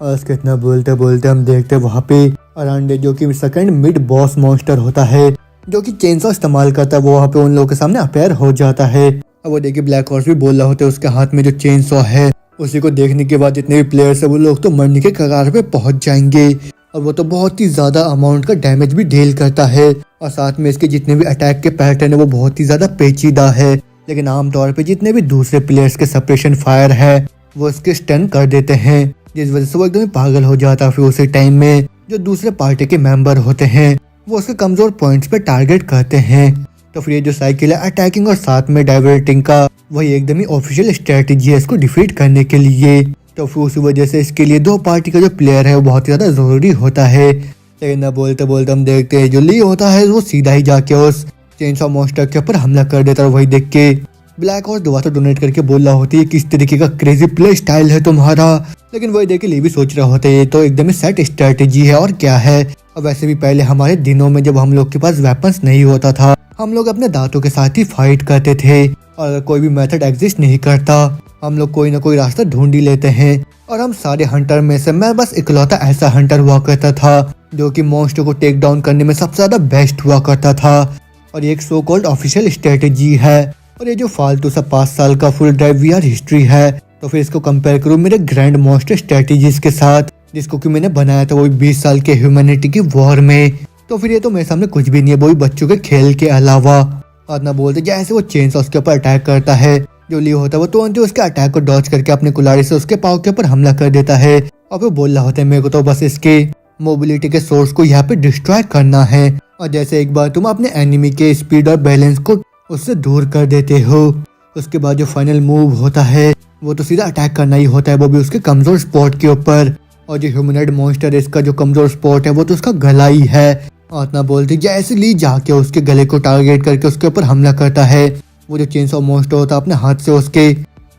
और उसके इतना बोलते बोलते हम देखते वहाँ पे अरांडे जो कि सेकंड मिड बॉस मॉन्स्टर होता है जो कि चेनसॉ इस्तेमाल करता है वो वहाँ पे उन लोगों के सामने अपेयर हो जाता है। अब वो देखिए ब्लैक हॉर्स भी बोल रहा होता है उसके हाथ में जो चेनसॉ है उसी को देखने के बाद जितने भी प्लेयर्स है वो लोग तो मरने के कगार पे पहुंच जाएंगे। और वो तो बहुत ही ज्यादा अमाउंट का डैमेज भी डील करता है और साथ में इसके जितने भी अटैक के पैटर्न है वो बहुत ही ज्यादा पेचीदा है। लेकिन आमतौर पे जितने भी दूसरे प्लेयर्स के सप्रेशन फायर है वो इसके स्टन कर देते हैं जिस वजह से वो एकदम पागल हो जाता है। फिर उसी टाइम में जो दूसरे पार्टी के मेंबर होते हैं वो उसके कमजोर पॉइंट्स पे टारगेट करते हैं। तो फिर ये जो साइकिल है अटैकिंग और साथ में डाइवर्टिंग का वही एकदम ही ऑफिशियल स्ट्रेटेजी है इसको डिफीट करने के लिए। तो फिर उसी वजह से इसके लिए दो पार्टी का जो प्लेयर है वो बहुत ही ज्यादा जरूरी होता है। लेकिन ना बोलते बोलते हम देखते हैं जो ली होता है वो सीधा ही जाके उस चेनसॉ मॉन्स्टर के ऊपर हमला कर देता है। वही देख के ब्लैक हॉर्स दोबारा डोनेट करके बोल रहा होती है किस तरीके का क्रेजी प्ले स्टाइल है तुम्हारा। लेकिन वही देख के ली भी सोच रहा होता है ये तो एकदम ही सेट स्ट्रेटेजी है और क्या है। और वैसे भी पहले हमारे दिनों में जब हम लोग के पास वेपन्स नहीं होता था हम लोग अपने दांतों के साथ ही फाइट करते थे और अगर कोई भी मेथड एग्जिस्ट नहीं करता हम लोग कोई ना कोई रास्ता ढूंढ ही लेते हैं। और हम सारे हंटर में से मैं बस इकलौता ऐसा हंटर हुआ करता था जो कि मॉन्स्टर को टेक डाउन करने में सबसे ज्यादा बेस्ट हुआ करता था। और ये एक सो कॉल्ड ऑफिशियल स्ट्रेटेजी है और ये जो फालतू सा 5 साल का फुल ड्राइव वीआर हिस्ट्री है तो फिर इसको कंपेयर करूँ मेरे ग्रैंड मॉन्स्टर स्ट्रेटेजीज के साथ जिसको कि मैंने बनाया था वो 20 साल के ह्यूमैनिटी की वॉर में। तो फिर ये तो मेरे सामने कुछ भी नहीं है वो भी बच्चों के खेल के अलावा। और ना बोलते जैसे वो चेनसॉ उसके ऊपर अटैक करता है जो लियो होता है वो तुरंत ही उसके अटैक को डॉज करके अपने कुल्हाड़ी से उसके पाँव के ऊपर हमला कर देता है। और फिर बोल रहा होता है मेरे को तो बस इसके मोबिलिटी के सोर्स को यहाँ पे डिस्ट्रॉय करना है। और जैसे एक बार तुम अपने एनिमी के स्पीड और बैलेंस को उससे दूर कर देते हो उसके बाद जो फाइनल मूव होता है वो तो सीधा अटैक करना ही होता है वो भी उसके कमजोर स्पॉट के ऊपर। और जो ह्यूमनॉइड मॉन्स्टर इसका जो कमजोर स्पॉट है वो तो उसका गला ही है। और ना बोलते जैसे ली जाके उसके गले को टारगेट करके उसके ऊपर हमला करता है वो जो चेनसॉ मॉन्स्टर होता है अपने हाथ से उसके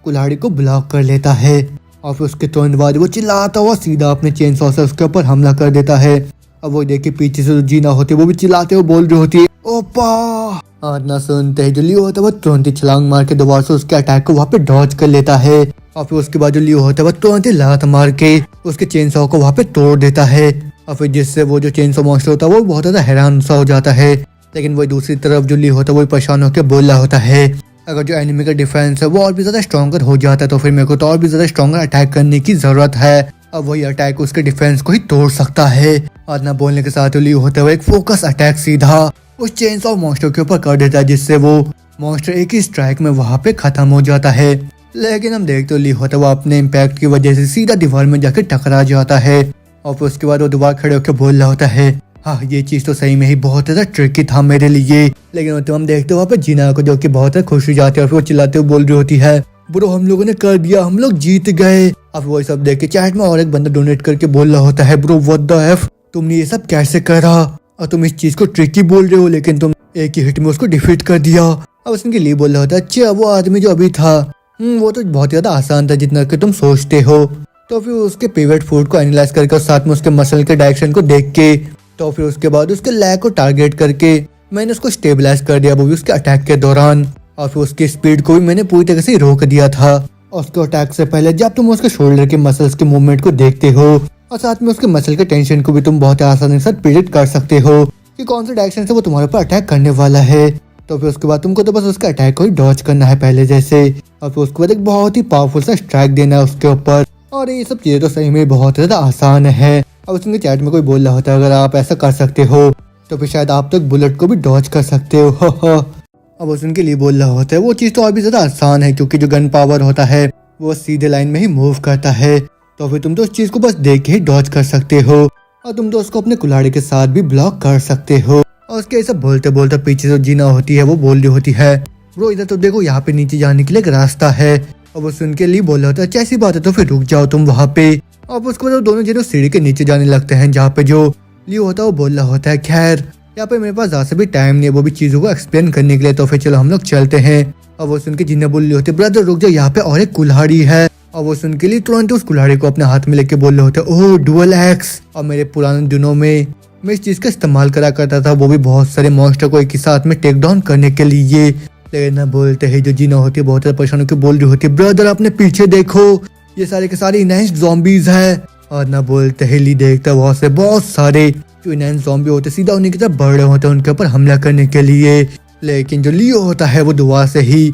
कुल्हाड़ी को ब्लॉक कर लेता है। और फिर उसके तुरंत बाद वो चिल्लाता हुआ सीधा अपने चेनसॉ से उसके ऊपर हमला कर देता है। अब वो देखिए पीछे से जो जीना होती है वो भी चिल्लाते हुए बोल रही होती है ओपा। और ना सुनते ही जो लियो होता है वो तुरंत ही छलांग मार के दोबारा से उसके अटैक को वहाँ पे डॉज कर लेता है। और फिर उसके बाद जो लियो होता है वो तुरंत ही लात मार के उसके चेनसॉ को वहाँ पे तोड़ देता है। और फिर जिससे वो जो चेनसॉ मॉन्स्टर होता है वो बहुत ज्यादा हैरान सा हो जाता है। लेकिन वही दूसरी तरफ जो लियो होता है वो परेशान होकर बोल रहा होता है अगर जो एनिमी का डिफेंस है वो और भी ज्यादा स्ट्रॉन्गर हो जाता है तो फिर मेरे को तो और भी ज्यादा स्ट्रॉन्गर अटैक करने की जरूरत है। अब वही अटैक उसके डिफेंस को ही तोड़ सकता है। आदना बोलने के साथ लियो होते हुए एक फोकस अटैक सीधा उस चेनसॉ मॉन्स्टर के ऊपर कर देता है, जिससे वो मॉन्स्टर एक ही स्ट्राइक में वहां पे खत्म हो जाता है। लेकिन हम देखते लियो होता है वो अपने इम्पैक्ट की वजह से सीधा दीवार में जाकर टकरा जाता है और फिर उसके बाद वो दोबारा खड़े होकर बोल रहा होता है, हाँ ये चीज तो सही में ही बहुत ज्यादा ट्रिकी था मेरे लिए। लेकिन तो हम देखते वहाँ पे जीना को जो कि बहुत खुश हो जाती है और फिर वो चिल्लाते हुए बोल रही होती है, ब्रो हम लोगों ने कर दिया, हम लोग जीत गए। अब वो सब देख के चैट में और एक बंदा डोनेट करके बोल रहा होता है, ब्रो व्हाट द एफ, तुमने ये सब कैसे करा और तुम इस चीज को ट्रिकी बोल रहे हो लेकिन तुम एक ही हिट में उसको डिफीट कर दिया। अब उसके लिए बोल रहा होता है, अच्छा वो आदमी जो अभी था वो तो बहुत ज्यादा आसान था जितना कि तुम सोचते हो। तो फिर उसके पिवट फुट को एनालाइज करके और साथ में उसके मसल के डायरेक्शन को देख के तो फिर उसके बाद उसके लैग को टारगेट करके मैंने उसको स्टेबलाइज कर दिया, वो भी उसके अटैक के दौरान। और फिर उसकी स्पीड को भी मैंने पूरी तरह से रोक दिया था। और उसके अटैक से पहले जब तुम उसके शोल्डर के मसल्स के मूवमेंट को देखते हो और साथ में उसके मसल के टेंशन को भी तुम बहुत आसानी से प्रिडिक्ट कर सकते हो कि कौन से डायरेक्शन से वो तुम्हारे ऊपर अटैक करने वाला है। तो फिर उसके बाद तुमको तो बस उसका अटैक को ही डॉज करना है पहले जैसे, और फिर उसके बाद एक बहुत ही पावरफुल सा स्ट्राइक देना है उसके ऊपर। और ये सब चीजें तो सही में बहुत ज्यादा आसान है। अब उसके चैट में कोई बोल रहा होता है, अगर आप ऐसा कर सकते हो तो फिर शायद आप तक बुलेट को भी डॉज कर सकते हो। अब उनके लिए बोल रहा होता है, वो चीज तो और भी ज्यादा आसान है क्योंकि जो गन पावर होता है वो सीधे लाइन में ही मूव करता है। तो फिर तुम तो उस चीज को बस देख के ही डॉज कर सकते हो और तुम तो उसको अपने कुल्हाड़ी के साथ भी ब्लॉक कर सकते हो। और उसके ऐसा बोलते बोलते पीछे जो जीना होती है वो बोल रही होती है, ब्रो इधर तो देखो यहाँ पे नीचे जाने के लिए एक रास्ता है। और वो सुन के लिए बोल रहा होता है, अच्छा ऐसी बात है तो फिर रुक जाओ तुम वहाँ पे। और उसके बाद दोनों जने सीढ़ी के नीचे जाने लगते हैं जहाँ पे जो लियो होता है वो बोल रहा होता है, खैर यहाँ पे मेरे पास ज्यादा भी टाइम नहीं है वो भी चीजों को एक्सप्लेन करने के लिए, तो फिर चलो हम लोग चलते हैं। और वो सुन के जिन्हें बोल रही होती है, ब्रदर रुक जाओ यहाँ पे और एक कुल्हाड़ी है। और वो सुन के लिए तुरंत उस कुल्हाड़ी को अपने हाथ में लेके बोल रहे होते हैं, ओह डुअल एक्स। और मेरे पुराने दिनों में मैं इस चीज का इस्तेमाल करा करता था, वो भी बहुत सारे मॉन्स्टर को एक ही साथ में टेक डाउन करने के लिए। लेकिन ना बोलते है जो जीना होती है बहुत ज्यादा परेशान होकर बोल रही होती है, ब्रदर अपने पीछे देखो ये सारे के सारे इनहेंस्ड ज़ॉम्बीज है। और ना बोलते है ली देखता वहाँ से बहुत सारे जो इनहेंस्ड ज़ॉम्बी होते सीधा उन्हीं की तरफ बढ़ रहे होते हैं उनके ऊपर हमला करने के लिए। लेकिन जो लियो होता है वो दुआ से ही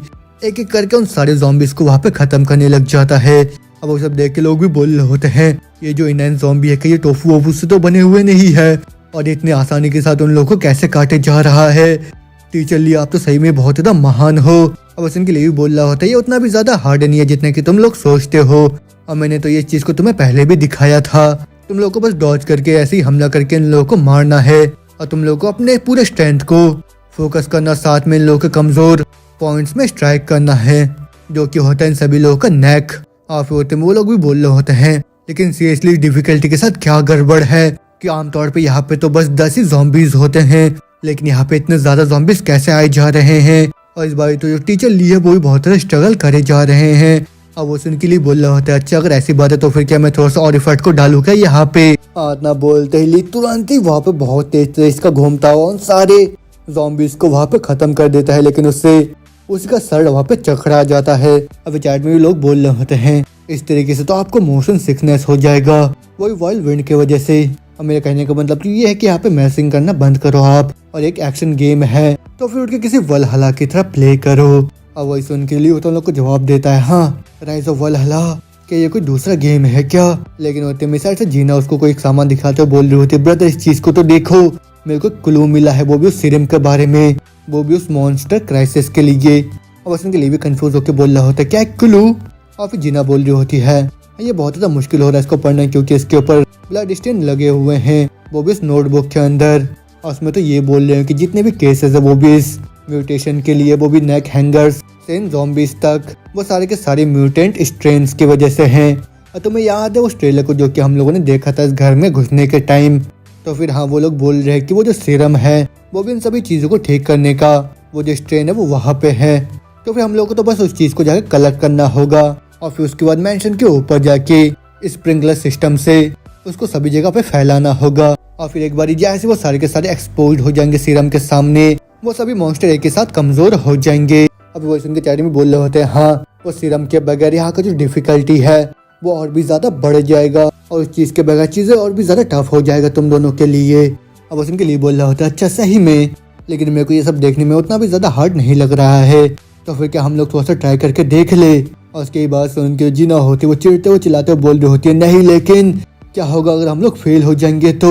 एक एक करके उन सारे ज़ॉम्बीज को वहाँ पे खत्म करने लग जाता है। अब वो सब देख के लोग भी बोल रहे होते हैं, ये जो इनहेंस्ड ज़ॉम्बी है कि ये टोफू वोफू से तो बने हुए नहीं है और इतनी आसानी के साथ उन लोगों को कैसे काटे जा रहा है। टीचर ली आप तो सही में बहुत ज्यादा महान हो। अब उनके लिए भी बोल रहा होता है, ये उतना भी ज्यादा हार्ड नहीं है जितने कि तुम लोग सोचते हो और मैंने तो ये चीज को तुम्हें पहले भी दिखाया था। तुम लोग को बस डॉज करके ऐसे ही हमला करके इन लोगों को मारना है और तुम लोग को अपने पूरे स्ट्रेंथ को फोकस करना, साथ में इन लोगों के कमजोर पॉइंट्स में स्ट्राइक करना है जो कि होता है इन सभी लोगों का नेक। और फिर होते वो लोग भी बोल रहे होते हैं, लेकिन सीरियसली डिफिकल्टी के साथ क्या गड़बड़ है कि आमतौर पे यहाँ पे तो बस 10 ही ज़ॉम्बीज होते हैं लेकिन यहाँ पे इतने ज्यादा ज़ॉम्बीज कैसे आए जा रहे हैं। और इस बार तो जो टीचर ली है वो भी बहुत ज्यादा स्ट्रगल करे जा रहे हैं। अब वो सुन के लिए बोल रहा होता है, अच्छा अगर ऐसी बात है तो फिर क्या मैं थोड़ा सा और इफर्ट को डालू क्या यहाँ पे। आतना बोलते ही ली तुरंत ही वहाँ पे बहुत तेज तेज का घूमता हुआ उन सारे ज़ॉम्बीज को वहाँ पे खत्म कर देता है, लेकिन उससे उसका सर वहाँ पे चकरा जाता है। अब चैट में भी लोग बोल रहे होते हैं, इस तरीके से तो आपको मोशन सिकनेस हो जाएगा वही वाइल्ड विंड की वजह से। अब मेरे कहने का मतलब तो ये है कि यहाँ पे मैसिंग करना बंद करो आप और एक एक्शन गेम है तो फिर उठ के किसी वलहला की तरह प्ले करो। अब वही सुन के लिए तो लोग को जवाब देता है, हाँ राइज ऑफ वलहला, क्या ये कोई दूसरा गेम है क्या। लेकिन होते मेरे साइड से जीना उसको कोई एक सामान दिखाते हुए बोल रही होती है, ब्रदर इस चीज को तो देखो, मेरे को क्लू मिला है वो भी उस सीरम के बारे में, वो भी उस मॉन्स्टर क्राइसिस के लिए। अब उनके लिए भी कंफ्यूज होकर बोल रहा होता है, क्या क्लू। और फिर जीना बोल रही होती है, ये बहुत ज्यादा मुश्किल हो रहा है इसको पढ़ना क्योंकि इसके ऊपर ब्लड स्टेन लगे हुए हैं, वो भी इस नोटबुक के अंदर। और उसमें तो ये बोल रहे हैं कि जितने भी केसेस है वो भी इस म्यूटेशन के लिए, वो भी नेक हैंगर्स से ज़ॉम्बीज तक, वो सारे के सारे म्यूटेंट स्ट्रेन्स की वजह से हैं। और तुम्हें याद है उस ट्रेलर को जो कि हम लोगों ने देखा था इस घर में घुसने के टाइम, तो फिर हाँ वो लोग बोल रहे हैं कि वो जो सीरम है वो भी इन सभी चीज़ों को ठीक करने का वो जो स्ट्रेन है वो वहाँ पे है। तो फिर हम लोग को तो बस उस चीज़ को जाके कलेक्ट करना होगा और फिर उसके बाद मेंशन के ऊपर जाके स्प्रिंकलर सिस्टम से उसको सभी जगह पे फैलाना होगा। और फिर एक बार जैसे वो सारे के सारे एक्सपोज हो जाएंगे सीरम के सामने, वो सभी मॉन्स्टर एक के साथ कमजोर हो जाएंगे। अब वो इनके चैट में बोल रहे होते हैं, हाँ वो सीरम के बगैर यहाँ का जो डिफिकल्टी है वो और भी ज्यादा बढ़ जाएगा और उस चीज के बगैर चीजें और भी ज्यादा टफ हो जाएगा तुम दोनों के लिए। अब उनके लिए बोल रहा होता है, अच्छा सही में, लेकिन मेरे को ये सब देखने में उतना भी ज्यादा हार्ड नहीं लग रहा है, तो फिर क्या हम लोग थोड़ा सा ट्राई करके देख ले। और उसके बाद सुन के जीना होती वो चिढ़ते हुए चिल्लाते हुए बोल रही होती है, नहीं लेकिन क्या होगा अगर हम लोग फेल हो जाएंगे तो।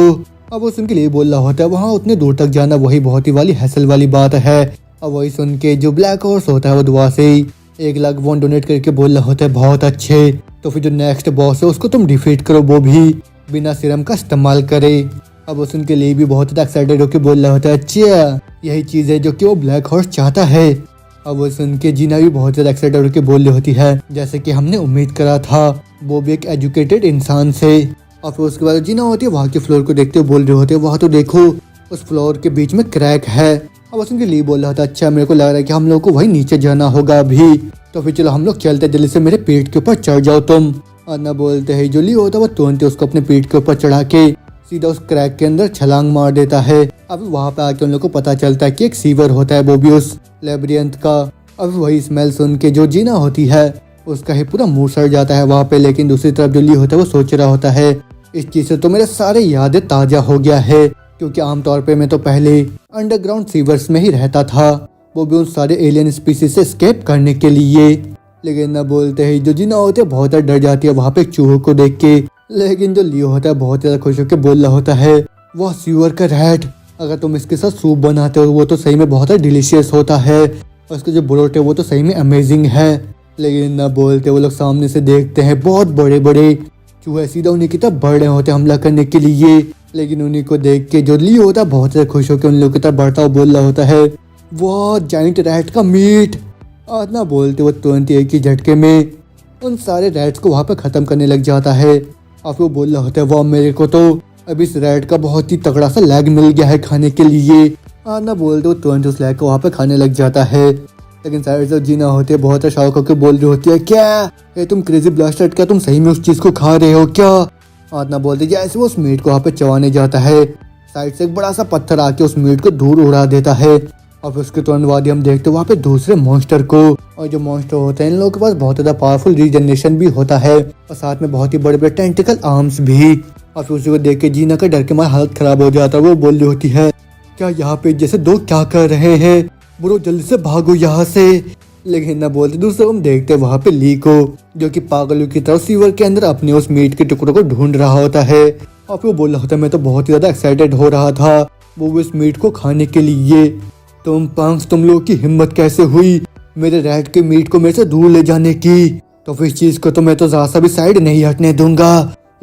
अब वो सुन के लिए बोल रहा होता है, वहाँ उतने दूर तक जाना वही बहुत ही वाली हैसल वाली बात है। अब वही सुन के जो ब्लैक हॉर्स होता है वो दुआ से ही 1 लाख वॉन डोनेट करके बोल रहा होता है, बहुत अच्छे। तो फिर जो नेक्स्ट बॉस है उसको तुम डिफीट करो, वो भी बिना सीरम का इस्तेमाल करे। अब उस उनके लिए भी बहुत ज़्यादा एक्साइटेड होकर बोल रहा होता है, अच्छा यही चीज़ है जो कि वो ब्लैक हॉर्स चाहता है। अब वो सुन के जीना भी बहुत ज़्यादा एक्साइटेड होकर बोल रही होती है, जैसे कि हमने उम्मीद करा था, वो भी एक एजुकेटेड इंसान से। और फिर उसके बाद जीना होती है वहाँ के फ्लोर को देखते हुए बोल रहे होते हैं, वहाँ तो देखो उस फ्लोर के बीच में क्रैक है। अब उनके लिए बोल रहा था, अच्छा मेरे को लग रहा है कि हम लोग को वही नीचे जाना होगा अभी, तो फिर चलो हम लोग चलते, जल्दी से मेरे पेट के ऊपर चढ़ जाओ तुम। और ना बोलते है जो ली होता है वो तुरंत उसको अपने पेट के ऊपर चढ़ा के सीधा उस क्रैक के अंदर छलांग मार देता है। अब वहाँ पे आके उन लोग को पता चलता है कि एक सीवर होता है, वो भी उस लेब्रियंथ का। अब वही स्मेल सुन के जो जीना होती है उसका ही पूरा मुंह सड़ जाता है वहाँ पे। लेकिन दूसरी तरफ जो ली होता है वो सोच रहा होता है, इस चीज़ से तो मेरे सारे यादें ताज़ा हो गया है, क्योंकि आमतौर पे मैं तो पहले अंडरग्राउंड सीवर्स में ही रहता था, वो भी उन सारे एलियन स्पीसीज से एस्केप करने के लिए। लेकिन ना बोलते ही जो जीना होते है बहुत डर जाती है वहाँ पे एक चूहों को देख के। लेकिन जो लियो होता है बहुत ज़्यादा खुश होकर बोल रहा होता है, वह सीवर का रैट, अगर तुम इसके साथ सूप बनाते हो वो तो सही में बहुत डिलीशियस होता है, और उसके जो ब्रोट है वो तो सही में अमेजिंग है। लेकिन ना बोलते वो लोग सामने से देखते हैं बहुत बड़े बड़े चूहे सीधा उन्हीं की तरफ बढ़ रहे होते हैं हमला करने के लिए। लेकिन उन्हीं को देख के जो लियो होता है बहुत ज़्यादा खुश होकर उन लोगों की तरफ बढ़ता हुआ बोल रहा होता है, वो जाइंट रैट का मीट। और ना बोलते वो तुरंत एक ही झटके में उन सारे रैट्स को वहाँ पे ख़त्म करने लग जाता है। और फिर वो बोल रहा होता है, वाह मेरे को तो अब इस रैट का बहुत ही तगड़ा सा लैग मिल गया है खाने के लिए। और ना बोलते वो तुरंत उस लैग को वहाँ पे खाने लग जाता है। लेकिन साइड से जीना होती है बहुत शौक होकर बोल रही होती है, क्या ये तुम क्रेजी ब्लास्टर, क्या तुम सही में उस चीज़ को खा रहे हो क्या। और ना बोलते जैसे वो उस मीट को वहाँ पे चबाने जाता है, साइड से एक बड़ा सा पत्थर आके उस मीट को दूर उड़ा देता है। और फिर उसके तुरंत बाद हम देखते वहाँ पे दूसरे मॉन्स्टर को। और जो मॉन्स्टर होते हैं इन लोगों के पास बहुत ज़्यादा पावरफुल रीजनरेशन भी होता है, और साथ में बहुत ही बड़े बड़े टेंटिकल आर्म्स भी। और फिर उसी को देख के जीना का डर के मारे हालत खराब हो जाता है। वो बोल रही होती है, क्या यहाँ पे जैसे दो क्या कर रहे हैं, ब्रो जल्दी से भागो यहाँ से। लेकिन ना बोलते दूसरे हम देखते वहाँ पे ली को, जो कि पागलों की तरह सीवर के अंदर अपने उस मीट के टुकड़ों को ढूंढ रहा होता है। और फिर वो बोल रहा होता है, मैं तो बहुत ही ज़्यादा एक्साइटेड हो रहा था वो इस मीट को खाने के लिए। तुम लोगों की हिम्मत कैसे हुई मेरे रैट के मीट को मेरे से दूर ले जाने की, तो फिर इस चीज़ को तो मैं तो ज़रा सा भी साइड नहीं हटने दूंगा।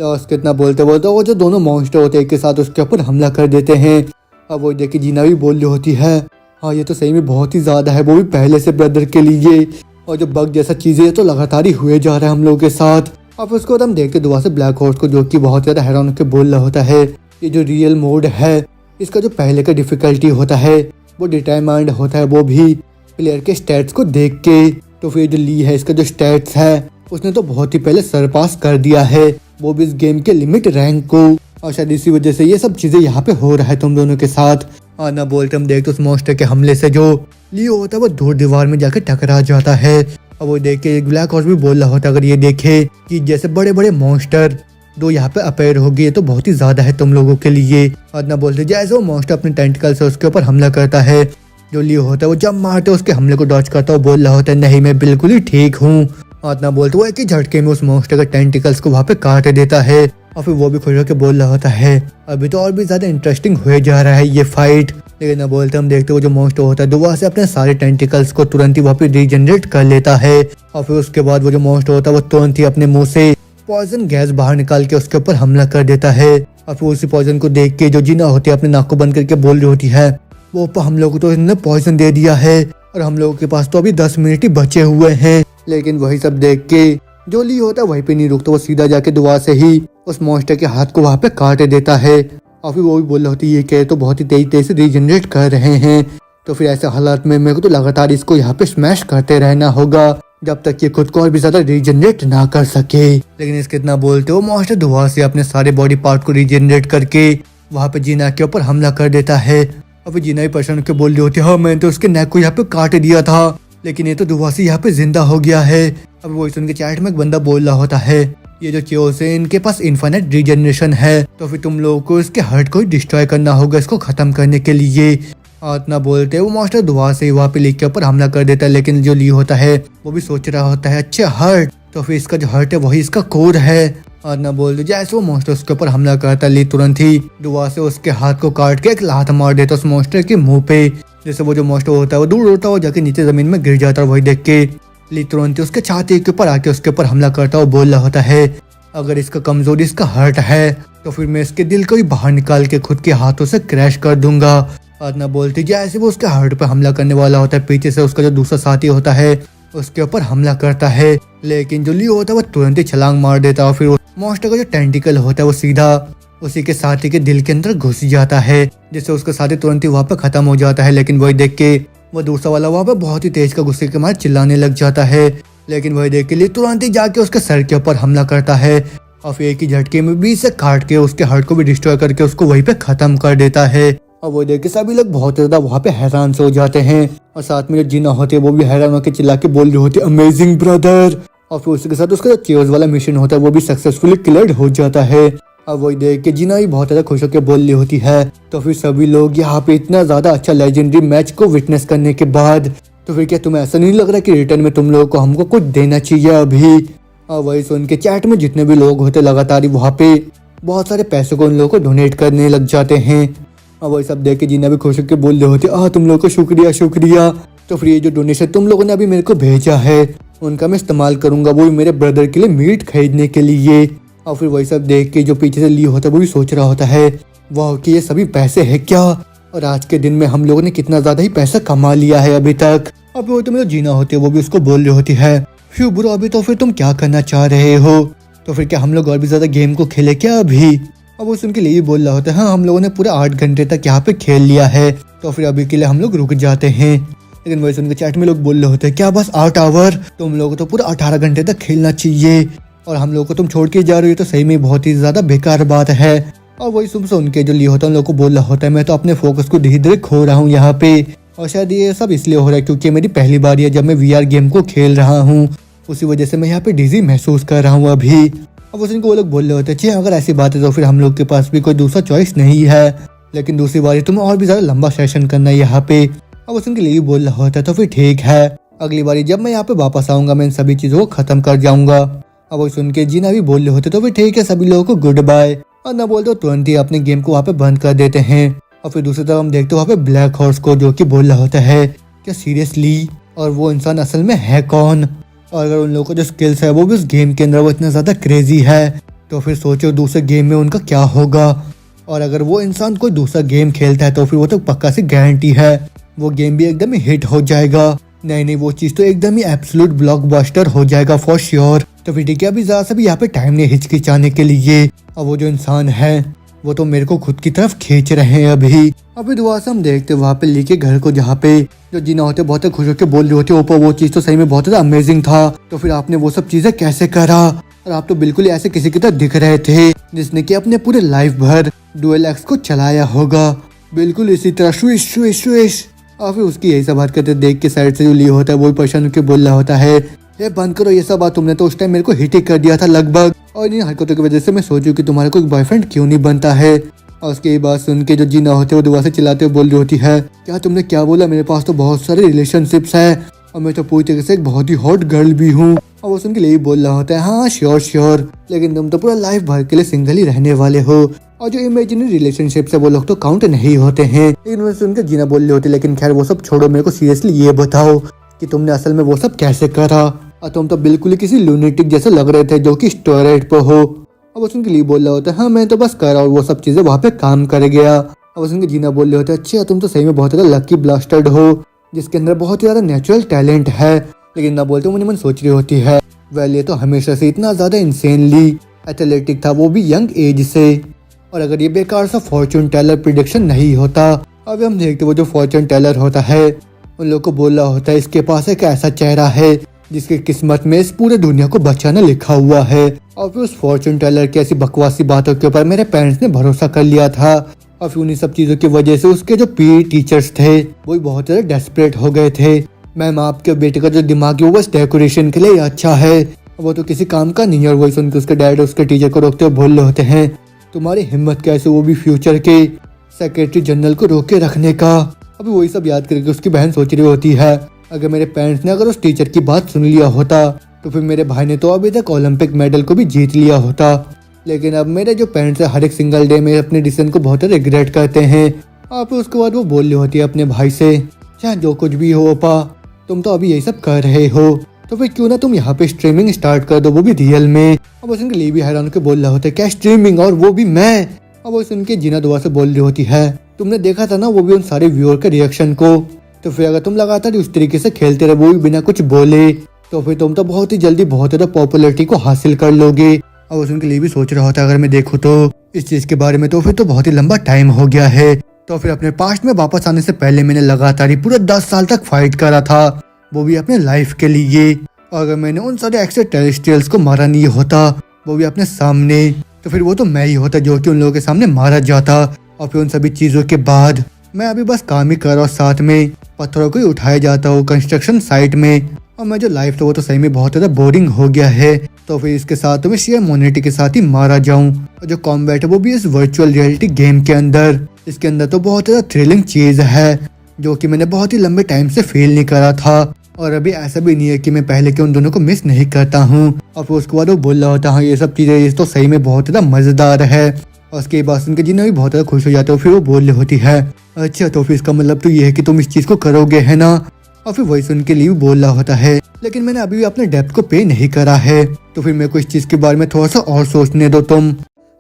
और कितना बोलते बोलते वो जो दोनों मॉन्स्टर होते हैं एक के साथ उसके ऊपर हमला कर देते हैं। अब वो देख के जीना भी बोल रही होती है, हाँ ये तो सही में बहुत ही ज़्यादा है, वो भी पहले से ब्रदर के लिए। और जो बग जैसा चीज़ें तो लगातार ही हुए जा रहा है हम लोगों के साथ। अब उसको हम देखते दोबारा से ब्लैक हॉर्स को, जो कि बहुत ज़्यादा हैरान होकर बोल रहा होता है, ये जो रियल मोड है इसका जो पहले का डिफ़िकल्टी होता है वो डिटरमाइंड होता है, वो भी प्लेयर के स्टैट्स को देख के। तो फिर जो ली है इसका जो स्टैट्स है उसने तो बहुत ही पहले सरपास कर दिया है, वो भी इस गेम के लिमिट रैंक को। और शायद इसी वजह से ये सब चीज़ें यहाँ पे हो रहा है तुम दोनों के साथ। और ना बोलते हम देखते उस मॉन्स्टर के हमले से जो लियो होता है वो दूर दीवार में जाकर टकरा जाता है। और वो देख के ब्लैक हॉर्स भी बोल रहा होता है, अगर ये देखे कि जैसे बड़े बड़े मॉन्स्टर दो यहाँ पे अपेयर हो गए तो बहुत ही ज्यादा है तुम लोगों के लिए। और ना बोलते जैसे वो मॉन्स्टर अपने टेंटिकल से उसके ऊपर हमला करता है, जो लियो होता है वो जब मारते उसके हमले को डॉच करता है, बोल रहा होता है नहीं मैं बिल्कुल ही ठीक हूँ। और ना बोलते वो एक ही झटके में उस मॉन्स्टर के टेंटिकल्स को वहाँ पे काट देता है। और फिर वो भी खुश होकर बोल रहा होता है, अभी तो और भी ज्यादा इंटरेस्टिंग हुए जा रहा है ये फाइट। लेकिन ना बोलते हम देखते वो जो मॉन्स्टर होता है दोबारा से अपने सारे टेंटिकल्स को तुरंत ही वहाँ पे रीजनरेट कर लेता है। और फिर उसके बाद वो जो मॉन्स्टर होता है वो तुरंत ही अपने मुंह से पॉइजन गैस बाहर निकाल के उसके ऊपर हमला कर देता है। और फिर उसी पॉइजन को देख के जो जीना होती है अपने नाक को बंद करके बोल रही होती है, वो हम लोगों को तो इन्होंने पॉइजन दे दिया है और हम लोगों के पास तो अभी 10 मिनट ही बचे हुए हैं। लेकिन वही सब देख के जो ली होता है वहीं पे नहीं रुकता, वो सीधा जाके दुआ से ही उस मॉन्स्टर के हाथ को वहाँ पे काट देता है। और फिर वो भी बोल रही होती है, ये कह तो बहुत ही तेज से रीजनरेट कर रहे हैं, तो फिर ऐसे हालात में मेरे को तो लगातार इसको यहाँ पे स्मैश करते रहना होगा जब तक ये खुद को और भी ज्यादा रीजनरेट ना कर सके। लेकिन इसके इतना बोलते वो मॉन्स्टर दुआ से अपने सारे बॉडी पार्ट को रीजनरेट करके वहाँ पे जीना के ऊपर हमला कर देता है। और फिर जीना ही परेशान होकर बोल रही होती है, हाँ मैंने तो उसके नेक को यहाँ पे काट दिया था, लेकिन ये तो दुआ से यहाँ पे जिंदा हो गया है। अब वो सुन के चैट में एक बंदा बोल रहा होता है, ये जो चियोस है इनके पास इन्फिनिट रीजनरेशन है, तो फिर तुम लोगों को इसके हर्ट को ही डिस्ट्रॉय करना होगा इसको खत्म करने के लिए। इतना बोलते वो मॉन्स्टर दुआ से वहाँ पे ली के ऊपर हमला कर देता है, लेकिन जो ली होता है वो भी सोच रहा होता है अच्छा हर्ट, तो फिर इसका जो हर्ट है वही इसका कोर है। इतना बोलते जैसे वो मॉन्स्टर उसके ऊपर हमला करता है, ली तुरंत ही दुआ से उसके हाथ को काट के एक लात मार देता उस मॉन्स्टर के मुंह पे। जैसे वो जो मॉन्स्टर होता है वो दूर उड़ता है, वो जाके नीचे जमीन में गिर जाता है। वही देख के ली तुरंत उसके छाती के ऊपर आके उसके ऊपर हमला करता है। वो बोल रहा होता है अगर इसका कमजोरी इसका हर्ट है तो फिर मैं इसके दिल को ही बाहर निकाल के खुद के हाथों से क्रैश कर दूंगा। इतना बोलते जैसे वो उसके हर्ट पे हमला करने वाला होता है, पीछे से उसका जो दूसरा साथी होता है उसके ऊपर हमला करता है, लेकिन जो ली होता है वो तुरंत ही छलांग मार देता है और फिर मॉन्स्टर का जो टेंटिकल होता है वो सीधा उसी के साथी के दिल के अंदर घुस जाता है, जिससे उसका साथी तुरंत ही वहाँ पे खत्म हो जाता है। लेकिन वही देख के वो दूसरा वाला वहाँ पे बहुत ही तेज का गुस्से के मारे चिल्लाने लग जाता है, लेकिन वही देख के लिए तुरंत ही जाके उसके सर के ऊपर हमला करता है और फिर एक ही झटके में बीच से काट के उसके हार्ट को भी डिस्ट्रॉय करके उसको वहीं पे खत्म कर देता है। और वो देख के सभी लोग बहुत ज्यादा वहाँ पे हैरान से हो जाते हैं और साथ में जो जीना होते हैं वो भी हैरान होकर चिल्ला के बोल रहे होते अमेजिंग ब्रदर। और फिर उसके साथ उसका जो चेयर्स वाला मिशन होता है वो भी सक्सेसफुली क्लियर हो जाता है। अब वही देख के जीना भी बहुत ज्यादा खुश होकर बोल रही होती है। तो फिर सभी लोग यहाँ पे इतना ज्यादा अच्छा लेजेंडरी मैच को विटनेस करने के बाद तो फिर क्या तुम्हें ऐसा नहीं लग रहा कि रिटर्न में तुम लोगों को हमको कुछ देना चाहिए अभी? और वही सुन के चैट में जितने भी लोग होते लगातार ही वहाँ पे बहुत सारे पैसों को उन लोगों को डोनेट करने लग जाते हैं। और वही सब देख के जीना भी खुश होकर बोल रहे होते तुम लोगों को शुक्रिया शुक्रिया। तो फिर ये जो डोनेशन तुम लोगों ने अभी मेरे को भेजा है उनका मैं इस्तेमाल करूंगा, वो भी मेरे ब्रदर के लिए मीट खरीदने के लिए। और फिर वही सब देख के जो पीछे से ली होता है वो भी सोच रहा होता है वाह कि ये सभी पैसे है क्या, और आज के दिन में हम लोगों ने कितना ज्यादा ही पैसा कमा लिया है अभी तक। अब वो तो मेरा जीना होती है वो भी उसको बोल रही होती है फ्यू ब्रो अभी तो फिर तुम क्या करना चाह रहे हो, तो फिर क्या हम लोग और भी ज्यादा गेम को खेले क्या अभी? अब वो सुन के लिए बोल रहा होता है हाँ हम लोगों ने पूरे 8 घंटे तक यहाँ पे खेल लिया है, तो फिर अभी के लिए हम लोग रुक जाते हैं। लेकिन वही सुन के चैट में लोग बोल रहे होते हैं क्या बस 8 आवर, तुम लोगों को तो पूरा 18 घंटे तक खेलना चाहिए और हम लोग को तुम छोड़ के जा रही हो तो सही में बहुत ही ज्यादा बेकार बात है। और वही सुन के जो लिए होता है उन लोगों को बोल रहा होता है मैं तो अपने फोकस को धीरे धीरे खो रहा हूँ यहाँ पे, और शायद ये सब इसलिए हो रहा है क्योंकि मेरी पहली बार है जब मैं VR गेम को खेल रहा हूँ, उसी वजह से मैं यहाँ पे डिजी महसूस कर रहा हूँ अभी। अब उसी को वो लोग बोल रहे होते हैं अगर ऐसी बात है तो फिर हम लोग के पास भी कोई दूसरा चॉइस नहीं है, लेकिन दूसरी बार तुम्हें और भी ज्यादा लंबा सेशन करना है यहाँ पे। अब उसी के लिए बोल रहा होता है तो फिर ठीक है, अगली बारी जब मैं यहाँ पे वापस आऊंगा मैं इन सभी चीजों को खत्म कर जाऊंगा। अब वो सुन के जीना भी बोल रहे होते तो फिर ठीक है, सभी लोगों को गुड बाय। और ना बोलते तुरंत ही अपने गेम को वहाँ पे बंद कर देते हैं। और फिर दूसरी तरफ हम देखते वहाँ पे ब्लैक हॉर्स को जो कि बोल रहा होता है क्या सीरियसली, और वो इंसान असल में है कौन, और अगर उन लोगों को जो स्किल्स है वो भी उस गेम के अंदर वो इतना ज्यादा क्रेजी है तो फिर सोचो दूसरे गेम में उनका क्या होगा, और अगर वो इंसान कोई दूसरा गेम खेलता है तो फिर वो तो पक्का सी गारंटी है वो गेम भी एकदम ही हिट हो जाएगा। नहीं वो चीज तो एकदम ही एब्सोल्यूट ब्लॉकबस्टर हो जाएगा फॉर श्योर। तो फिर ठीक है अभी ज्यादा सा भी यहाँ पे टाइम नहीं हिचकिचाने के लिए, और वो जो इंसान है वो तो मेरे को खुद की तरफ खींच रहे हैं अभी दुआ से हम देखते वहाँ पे लेके घर को, जहाँ पे जो जीना होते बहुत खुश होकर बोल रहे होते ओपो वो चीज तो सही में बहुत ज्यादा अमेजिंग था, तो फिर आपने वो सब चीजें कैसे करा, और आप तो बिल्कुल ऐसे किसी की तरह दिख रहे थे जिसने कि अपने पूरे लाइफ भर डुअल एक्स को चलाया होगा, बिल्कुल इसी तरह स्विश स्विश स्विश। और फिर उसकी यही सब हरकतें देख के साइड से जो ली होता है वो परेशान होकर बोल रहा होता है ये बंद करो ये सब बात, तुमने तो उस टाइम मेरे को हिट ही कर दिया था लगभग, और इन हरकतों की वजह से मैं सोचूं कि तुम्हारा कोई बॉयफ्रेंड क्यों नहीं बनता है। और उसकी ये बात सुन के जो जीना होते वो दुआ से चिल्लाते हुए बोल रही होती है क्या तुमने क्या बोला, मेरे पास तो बहुत सारे रिलेशनशिप्स है और मैं तो पूरी तरीके से एक बहुत ही हॉट गर्ल भी हूँ। और वो सुन के लिए बोल रहा होता है हाँ श्योर श्योर, लेकिन तुम तो पूरा लाइफ भर के लिए सिंगल ही रहने वाले हो, और जो इमेजिनरी रिलेशनशिप है वो लोग तो काउंट नहीं होते हैं। लेकिन वो सुन के जीना बोल रहे होते लेकिन खैर वो सब छोड़ो, मेरे को सीरियसली ये बताओ कि तुमने असल में वो सब कैसे करा, और तुम तो बिल्कुल ही किसी लूनेटिक जैसे लग रहे थे जो कि स्टोरेट पे हो। अब वो सुन के लिए बोल रहा होता है हाँ मैं तो बस करा और वो सब चीजें वहाँ पे काम कर गया। अब वो सुन के जीना बोल रहे होते अच्छा तुम तो सही में बहुत ज्यादा लकी ब्लास्टर्ड हो जिसके अंदर बहुत ही ज्यादा नेचुरल टैलेंट है। लेकिन ना बोलते मुझे मन सोच रही होती है वेल ये तो हमेशा से इतना ज्यादा इंसेनली एथलेटिक था, वो भी यंग एज से, और अगर ये बेकार सा फॉर्चून टेलर प्रिडिक्शन नहीं होता। अब हम देखते वो जो फॉर्चून टेलर होता है उन लोग को बोल रहा होता है इसके पास एक ऐसा चेहरा है जिसकी किस्मत में इस पूरे दुनिया को बचाना लिखा हुआ है, और फिर उस फॉर्चून टेलर की ऐसी बकवासी बातों के ऊपर मेरे पेरेंट्स ने भरोसा कर लिया था, और फिर उन्हीं सब चीजों की वजह से उसके जो पीटी टीचर्स थे वो भी बहुत ज्यादा डेस्परेट हो गए थे। मैम आपके बेटे का जो दिमाग है वो बस डेकोरेशन के लिए अच्छा है, वो तो किसी काम का नहीं है। और वही सुन के उसके डैड उसके टीचर को रोकते हुए बोल रहे होते हैं तुम्हारी हिम्मत कैसे, वो भी फ्यूचर के सेक्रेटरी जनरल को रोक के रखने का। अभी वही सब याद करके उसकी बहन सोच रही होती है, अगर मेरे पेरेंट्स ने अगर उस टीचर की बात सुन लिया होता तो फिर मेरे भाई ने तो अभी तक ओलंपिक मेडल को भी जीत लिया होता। लेकिन अब मेरे जो पेरेंट्स है हर एक सिंगल डे में अपने डिसीजन को बहुत रिग्रेट करते हैं। और फिर उसके बाद वो बोल रही होती है अपने भाई से, चाहे जो कुछ भी हो पा, तुम तो अभी यही सब कर रहे हो, तो फिर क्यों ना तुम यहाँ पे स्ट्रीमिंग स्टार्ट कर दो, वो भी रियल में। अब वो सुन के ली भी हैरान के बोल रहा होता है, क्या स्ट्रीमिंग, और वो भी मैं। अब वो सुन के जीना दोबारा से बोल रही होती है, तुमने देखा था ना वो भी उन सारे व्यूअर के रिएक्शन को, तो फिर अगर तुम लगातार उस तरीके से खेलते रहे वो भी बिना कुछ बोले तो फिर तुम तो बहुत ही जल्दी बहुत ज्यादा पॉपुलैरिटी को हासिल कर लोगे। अब उस उनके लिए भी सोच रहा होता है, अगर मैं देखूँ तो इस चीज के बारे में तो फिर तो बहुत ही लंबा टाइम हो गया है। तो फिर अपने पास्ट में वापस आने से पहले मैंने लगातार ही पूरा 10 साल तक फाइट करा था, वो भी अपने लाइफ के लिए। और अगर मैंने उन सारे एक्स्ट्रा टेरेस्ट्रियल्स को मारा नहीं होता, वो भी अपने सामने, तो फिर वो तो मैं ही होता जो कि उन लोगों के सामने मारा जाता। और फिर उन सभी चीजों के बाद मैं अभी बस काम ही कर रहा हूँ, साथ में पत्थरों को ही उठाया जाता हूँ कंस्ट्रक्शन साइट में। और मैं जो लाइफ था वो तो सही में बहुत ज्यादा बोरिंग हो गया है। तो फिर इसके साथ तो मैं शेयर मोनिटी के साथ ही मारा जाऊं। और जो कॉम्बैट है वो भी इस वर्चुअल रियलिटी गेम के अंदर, इसके अंदर तो बहुत ज्यादा थ्रिलिंग चीज है जो कि मैंने बहुत ही लंबे टाइम से फील नहीं करा था। और अभी ऐसा भी नहीं है कि मैं पहले के उन दोनों को मिस नहीं करता हूँ। और फिर उसके बाद वो बोल रहा होता है, हाँ ये सब चीजें ये तो सही में बहुत ज्यादा मजेदार है। और उसके बाद सुन के जिन्हें भी बहुत ज्यादा खुश हो जाते हो। फिर वो बोल रही होती है, अच्छा तो फिर इसका मतलब तो ये है कि तुम इस चीज को करोगे, है ना। और फिर वही सुन के लिए बोल रहा होता है, लेकिन मैंने अभी भी अपने डेप्थ को पे नहीं करा है, तो फिर मेरे को इस चीज के बारे में थोड़ा सा और सोचने दो तुम।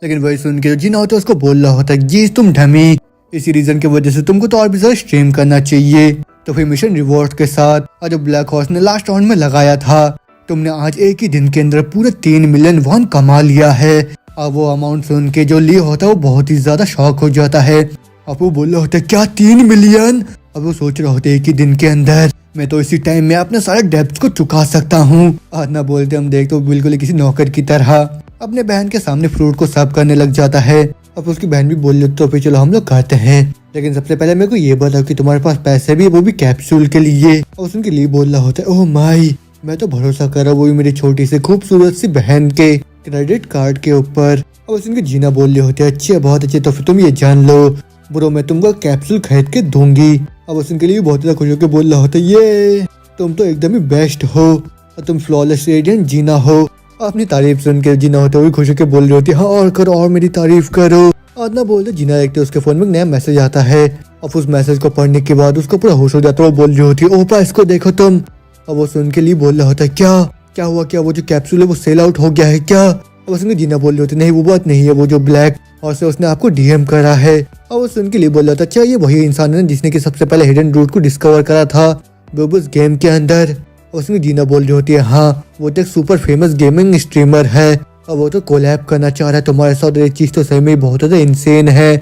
लेकिन वही सुन के जिना होता है उसको बोल रहा होता है, जी तुम ढमी, इसी रीजन की वजह से तुमको तो और भी ज्यादा स्ट्रीम करना चाहिए। तो फिर मिशन रिवॉर्ड के साथ और जो ब्लैक हॉर्स ने लास्ट राउंड में लगाया था, तुमने आज एक ही दिन के अंदर पूरे 3 मिलियन वॉन कमा लिया है। अब वो अमाउंट सुन के जो ली होता है वो बहुत ही ज्यादा शॉक हो जाता है। अब वो बोल रहा होता है, क्या 3 मिलियन। अब वो सोच रहे होते एक ही दिन के अंदर मैं तो इसी टाइम में अपने सारे डेब्ट्स को चुका सकता हूँ। आज ना बोलते हम देख तो बिल्कुल ही किसी नौकर की तरह अपने बहन के सामने फ्रूट को सर्व करने लग जाता है। अब उसकी बहन भी बोल रही तो फिर चलो हम लोग करते हैं, लेकिन सबसे पहले मेरे को ये बताओ कि तुम्हारे पास पैसे भी है, वो भी कैप्सूल के लिए। और उसके लिए बोल रहा होता है, ओह माई, मैं तो भरोसा कर रहा हूँ वो भी मेरी छोटी सी खूबसूरत सी बहन के क्रेडिट कार्ड के ऊपर। और उसके जीना बोल रही होती है, अच्छे बहुत अच्छे, तो फिर तुम ये जान लो ब्रो मैं तुमको कैप्सूल खरीद के दूंगी। अब उसके लिए बहुत ज्यादा खुश होकर बोल रहा होता है, ये तुम तो एकदम ही बेस्ट हो और तुम फ्लॉलेस रेडियंट जीना हो। अपनी तारीफ सुन के जीना होता है वो भी खुश होकर बोल रही होती है, हाँ और करो और मेरी तारीफ करो। और ना बोलते जीना देखते उसके फोन में नया मैसेज आता है। और उस मैसेज को पढ़ने के बाद उसको पूरा होश हो जाता है। वो बोल रही होती है, ओपा इसको देखो तुम। और वो सुन के लिए बोल रहा होता है, क्या क्या हुआ, क्या वो जो कैप्सूल है वो सेल आउट हो गया है क्या। और उसने जीना बोल रही होती नहीं वो बात नहीं है, वो जो ब्लैक और से उसने आपको डीएम करा है। और वो सुन के लिए बोल रहा था, अच्छा ये वही इंसान है जिसने कि सबसे पहले हिडन रूट को डिस्कवर करा था वो उस गेम के अंदर। उसमें जीना बोल रही होती है, हाँ वो तो एक सुपर फेमस गेमिंग स्ट्रीमर है और वो तो कोलैब करना चाह रहा है तुम्हारे साथ। ये चीज तो सही में बहुत ज्यादा इंसेन है।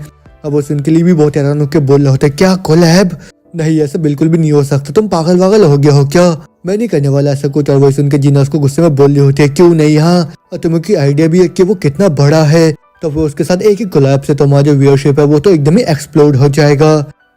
अब वो सुन के लिए भी बहुत हैरान होकर बोल रहा होता है, क्या कोलैब, नहीं ऐसा बिल्कुल भी नहीं हो सकता, तुम पागल वागल हो गया हो क्या, मैं नहीं करने वाला ऐसा कुछ। और वही सुन के जीना उसको गुस्से में बोल रही होती है, क्यों नहीं, हाँ और तुम्हें की आइडिया भी है कि वो कितना बड़ा है, तो फिर उसके साथ एक ही कोलैब से तुम्हारा जो व्यूअरशिप है वो तो एकदम ही एक्सप्लोड हो जाएगा।